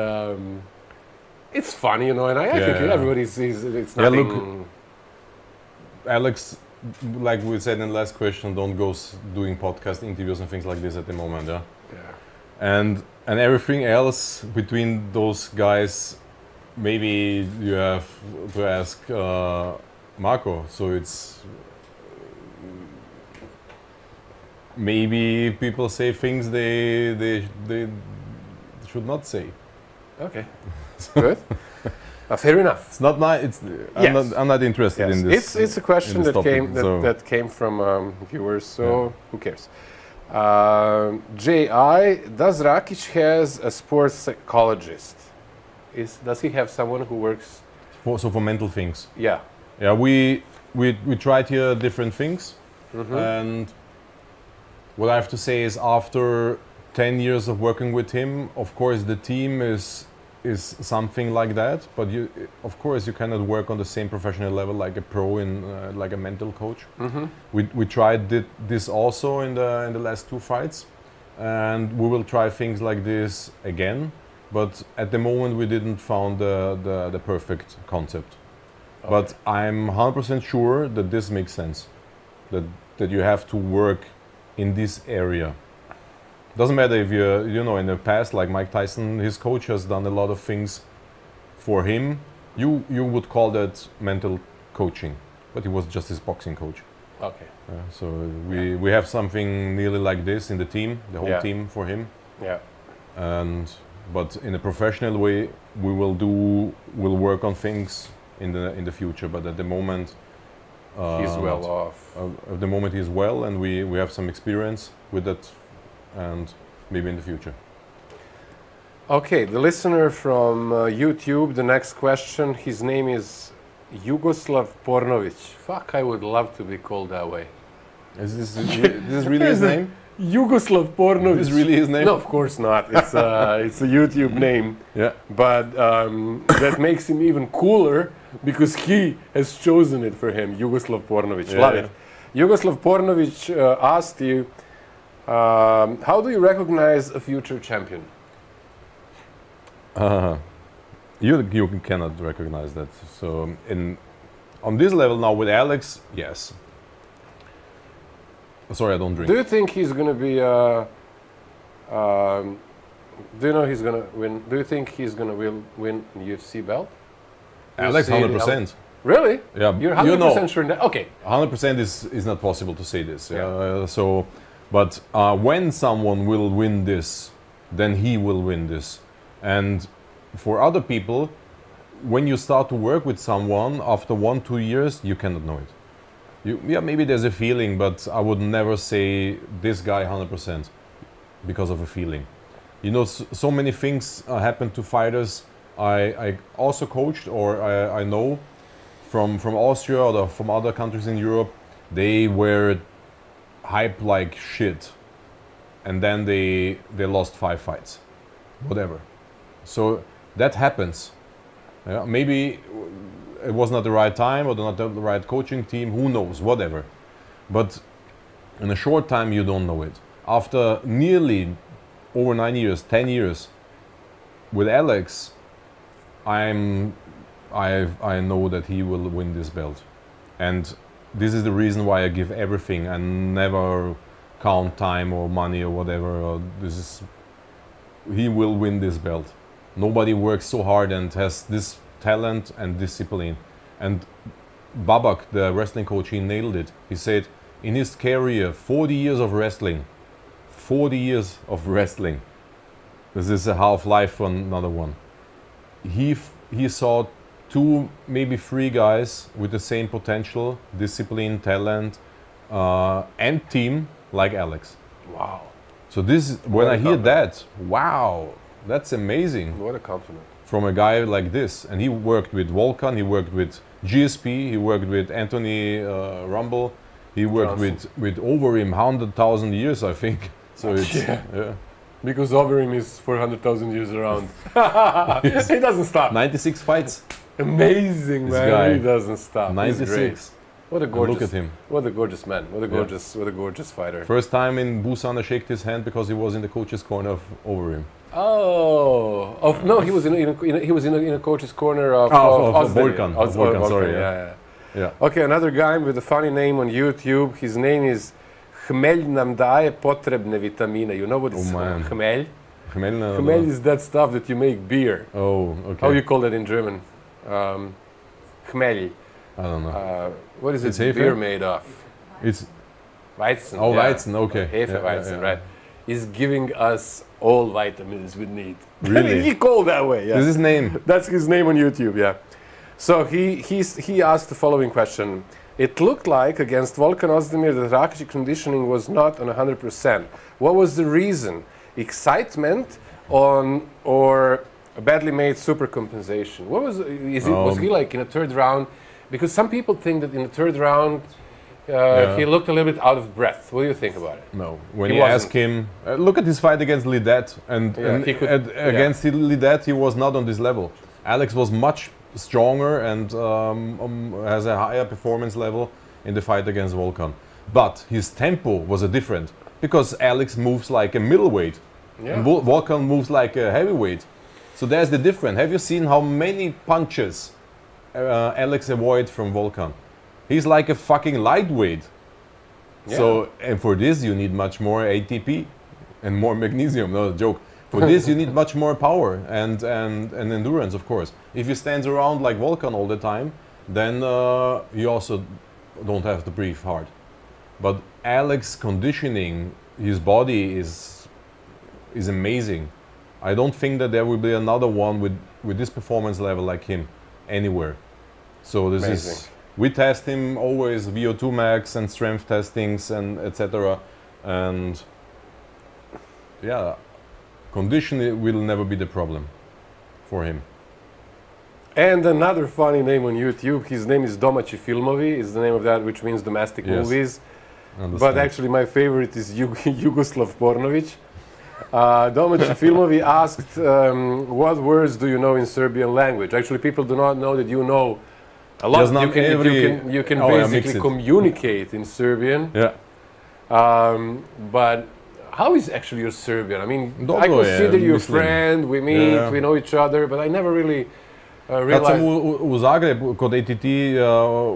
it's funny, you know, and I think everybody's, it's nothing... look, Alex, like we said in the last question, don't go doing podcast interviews and things like this at the moment, And everything else between those guys, maybe you have to ask Marko. So it's maybe people say things they should not say. Okay, good. Fair enough. It's not my. It's I'm not interested in this. It's a question that topic, came that came from viewers. So who cares? J.I. Does Rakić has a sports psychologist? Does he have someone who works? For mental things. Yeah. Yeah. We tried here different things, and what I have to say is after 10 years of working with him, of course the team is something like that, but of course you cannot work on the same professional level like a pro in like a mental coach. We tried this also in the last 2 fights, and we will try things like this again, but at the moment we didn't found the perfect concept. Okay. But I'm 100% sure that this makes sense, that you have to work in this area. Doesn't matter if you know, in the past, like Mike Tyson, his coach has done a lot of things for him. You would call that mental coaching, but he was just his boxing coach. Okay. So we have something nearly like this in the team, the whole team for him. Yeah. But in a professional way, we'll work on things in the future. But at the moment, he's well off. At the moment, he's well, and we have some experience with that. And maybe in the future. Okay, the listener from YouTube, the next question, his name is Jugoslav Pornović. Fuck, I would love to be called that way. Is this really his name? Jugoslav Pornović. Is this really his name? No, of course not. It's a YouTube name. Yeah. But that makes him even cooler because he has chosen it for him, Jugoslav Pornović. Love it. Jugoslav Pornović asked you, how do you recognize a future champion? You cannot recognize that. So on this level now with Alex, yes. Sorry, I don't drink. Do you think he's going to be? Do you know he's going to win? Do you think he's going to win UFC belt? Alex, 100%. Really? Yeah. You're 100% sure that? Okay. 100% is not possible to say this. Yeah. But when someone will win this, then he will win this. And for other people, when you start to work with someone, after 1-2 years, you cannot know it. Maybe there's a feeling, but I would never say this guy 100% because of a feeling. You know, so many things happen to fighters I also coached, or I know from Austria or from other countries in Europe. They were hype like shit, and then they lost 5 fights, whatever. So that happens. Maybe it was not the right time or not the right coaching team, who knows, whatever. but in a short time you don't know it. After nearly over 9 years, 10 years with Alex, I know that he will win this belt, and this is the reason why I give everything and never count time or money or whatever. He will win this belt. Nobody works so hard and has this talent and discipline. And Babak, the wrestling coach, he nailed it. He said in his career, 40 years of wrestling. 40 years of wrestling. This is a half-life for another one. He saw 2, maybe 3 guys with the same potential, discipline, talent, and team like Alex. Wow. So this, when I hear that, wow, that's amazing. What a compliment. From a guy like this. And he worked with Volkan, he worked with GSP, he worked with Anthony Rumble, he worked with over him 100,000 years, I think. So it's, yeah. Because over him is 400,000 years around. He doesn't stop. 96 fights. Amazing, This man. guy, He doesn't stop. 96. What a gorgeous, look at him. What a gorgeous man. What a gorgeous fighter. First time in Busan I shook his hand because he was in the coach's corner over him. Oh, no, he was in a coach's corner of Volkan. Volkan, Sorry, yeah. Okay, another guy with a funny name on YouTube. His name is Hmelj nam daje potrebne vitamine. You know what is hmelj? Hmelj is that stuff that you make beer. Oh, okay. How you call that in German? Hmelj. I don't know. What is it beer made of? It's Weizen. Oh, Weizen, okay. Hefeweizen, right. Is giving us all vitamins we need. Really? He called that way, yeah. This is his name? That's his name on YouTube, yeah. So he asked the following question. It looked like against Volkan Ozdemir that Rakić conditioning was not on 100%. What was the reason? Excitement or a badly made super compensation? What was was he like in a third round? Because some people think that in the third round he looked a little bit out of breath. What do you think about it? No. When you ask him, look at his fight against Lidet, and against Lidet he was not on this level. Alex was much stronger and has a higher performance level in the fight against Volkan. But his tempo was different because Alex moves like a middleweight and Volkan moves like a heavyweight. So there's the difference. Have you seen how many punches Alex avoid from Volkan? He's like a fucking lightweight. Yeah. So, and for this you need much more ATP and more magnesium, no joke. For this you need much more power and endurance, of course. If you stand around like Volkan all the time, then you also don't have to breathe hard. But Alex conditioning, his body is amazing. I don't think that there will be another one with this performance level like him anywhere. So this is, we test him always VO2 max and strength testings and etc. And yeah, conditioning will never be the problem for him. And another funny name on YouTube, his name is Domaći filmovi, is the name of that, which means domestic movies. But actually my favorite is Jugoslav Pornović. Domaći filmovi asked, what words do you know in Serbian language? Actually, people do not know that you know a lot. You can basically communicate in Serbian. Yeah. But how is actually your Serbian? I mean, I consider you a friend, we meet, we know each other, but I never really realized... Kad sam u Zagreb kod ATT,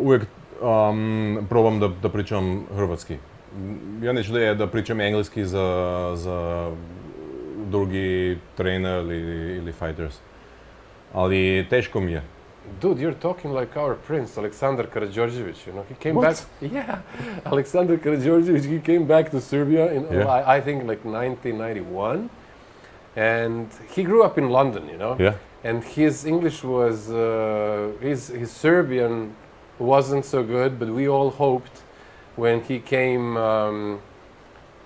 uvijek probam da pričam hrvatski. Ja neću da pričam engleski za drugi trener ili fighters. Ali teško mi je. Dude, you're talking like our prince, Aleksandar Karađorđević, you know, he came back... Yeah, Aleksandar Karađorđević, he came back to Serbia in, I think, like 1991. And he grew up in London, you know? Yeah. And his English was... his Serbian wasn't so good, but we all hoped when he came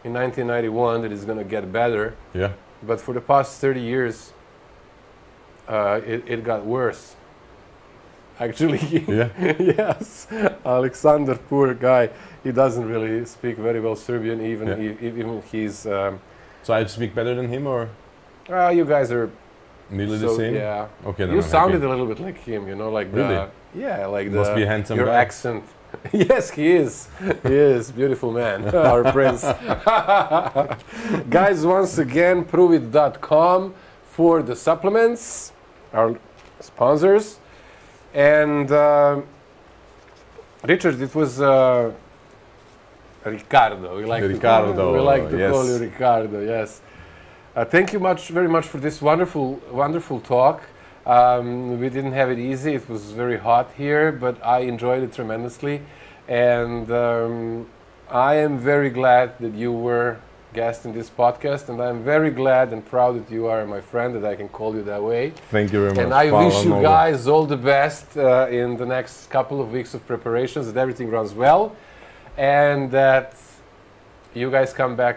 in 1991 that it's going to get better. Yeah. But for the past 30 years, it got worse. Actually, yes. Alexander, poor guy, he doesn't really speak very well Serbian, even he's... So I speak better than him, or? You guys are... Nearly the same? Yeah. Okay, you sounded a little bit like him, you know, like really? Like must be handsome your guy. accent. Yes, he is. He is. Beautiful man. Our prince. Guys, once again, proveit.com for the supplements, our sponsors. And Richard, it was Ricardo. We like Ricardo. We like to yes. call you Ricardo. Yes. Thank you very much for this wonderful talk. We didn't have it easy. It was very hot here, but I enjoyed it tremendously. And I am very glad that you were guest in this podcast, and I'm very glad and proud that you are my friend, that I can call you that way. Thank you very much. And I wish you guys all the best in the next couple of weeks of preparations, that everything runs well, and that you guys come back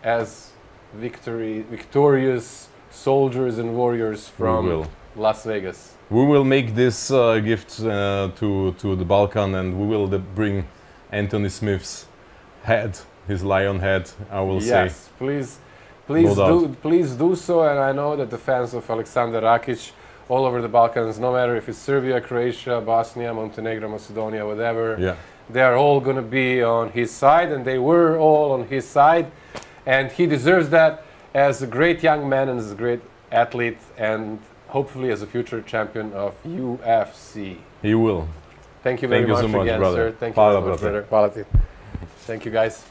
as victorious soldiers and warriors from Las Vegas. We will make this gift to the Balkan, and we will bring Anthony Smith's head, his lion head, I will say. Yes, please do so. And I know that the fans of Aleksandar Rakić all over the Balkans, no matter if it's Serbia, Croatia, Bosnia, Montenegro, Macedonia, whatever, they are all going to be on his side, and they were all on his side. And he deserves that as a great young man and as a great athlete, and hopefully as a future champion of UFC. He will. Thank you very much so much, again, brother. sir. Thank you very much, brother. Quality. Thank you, guys.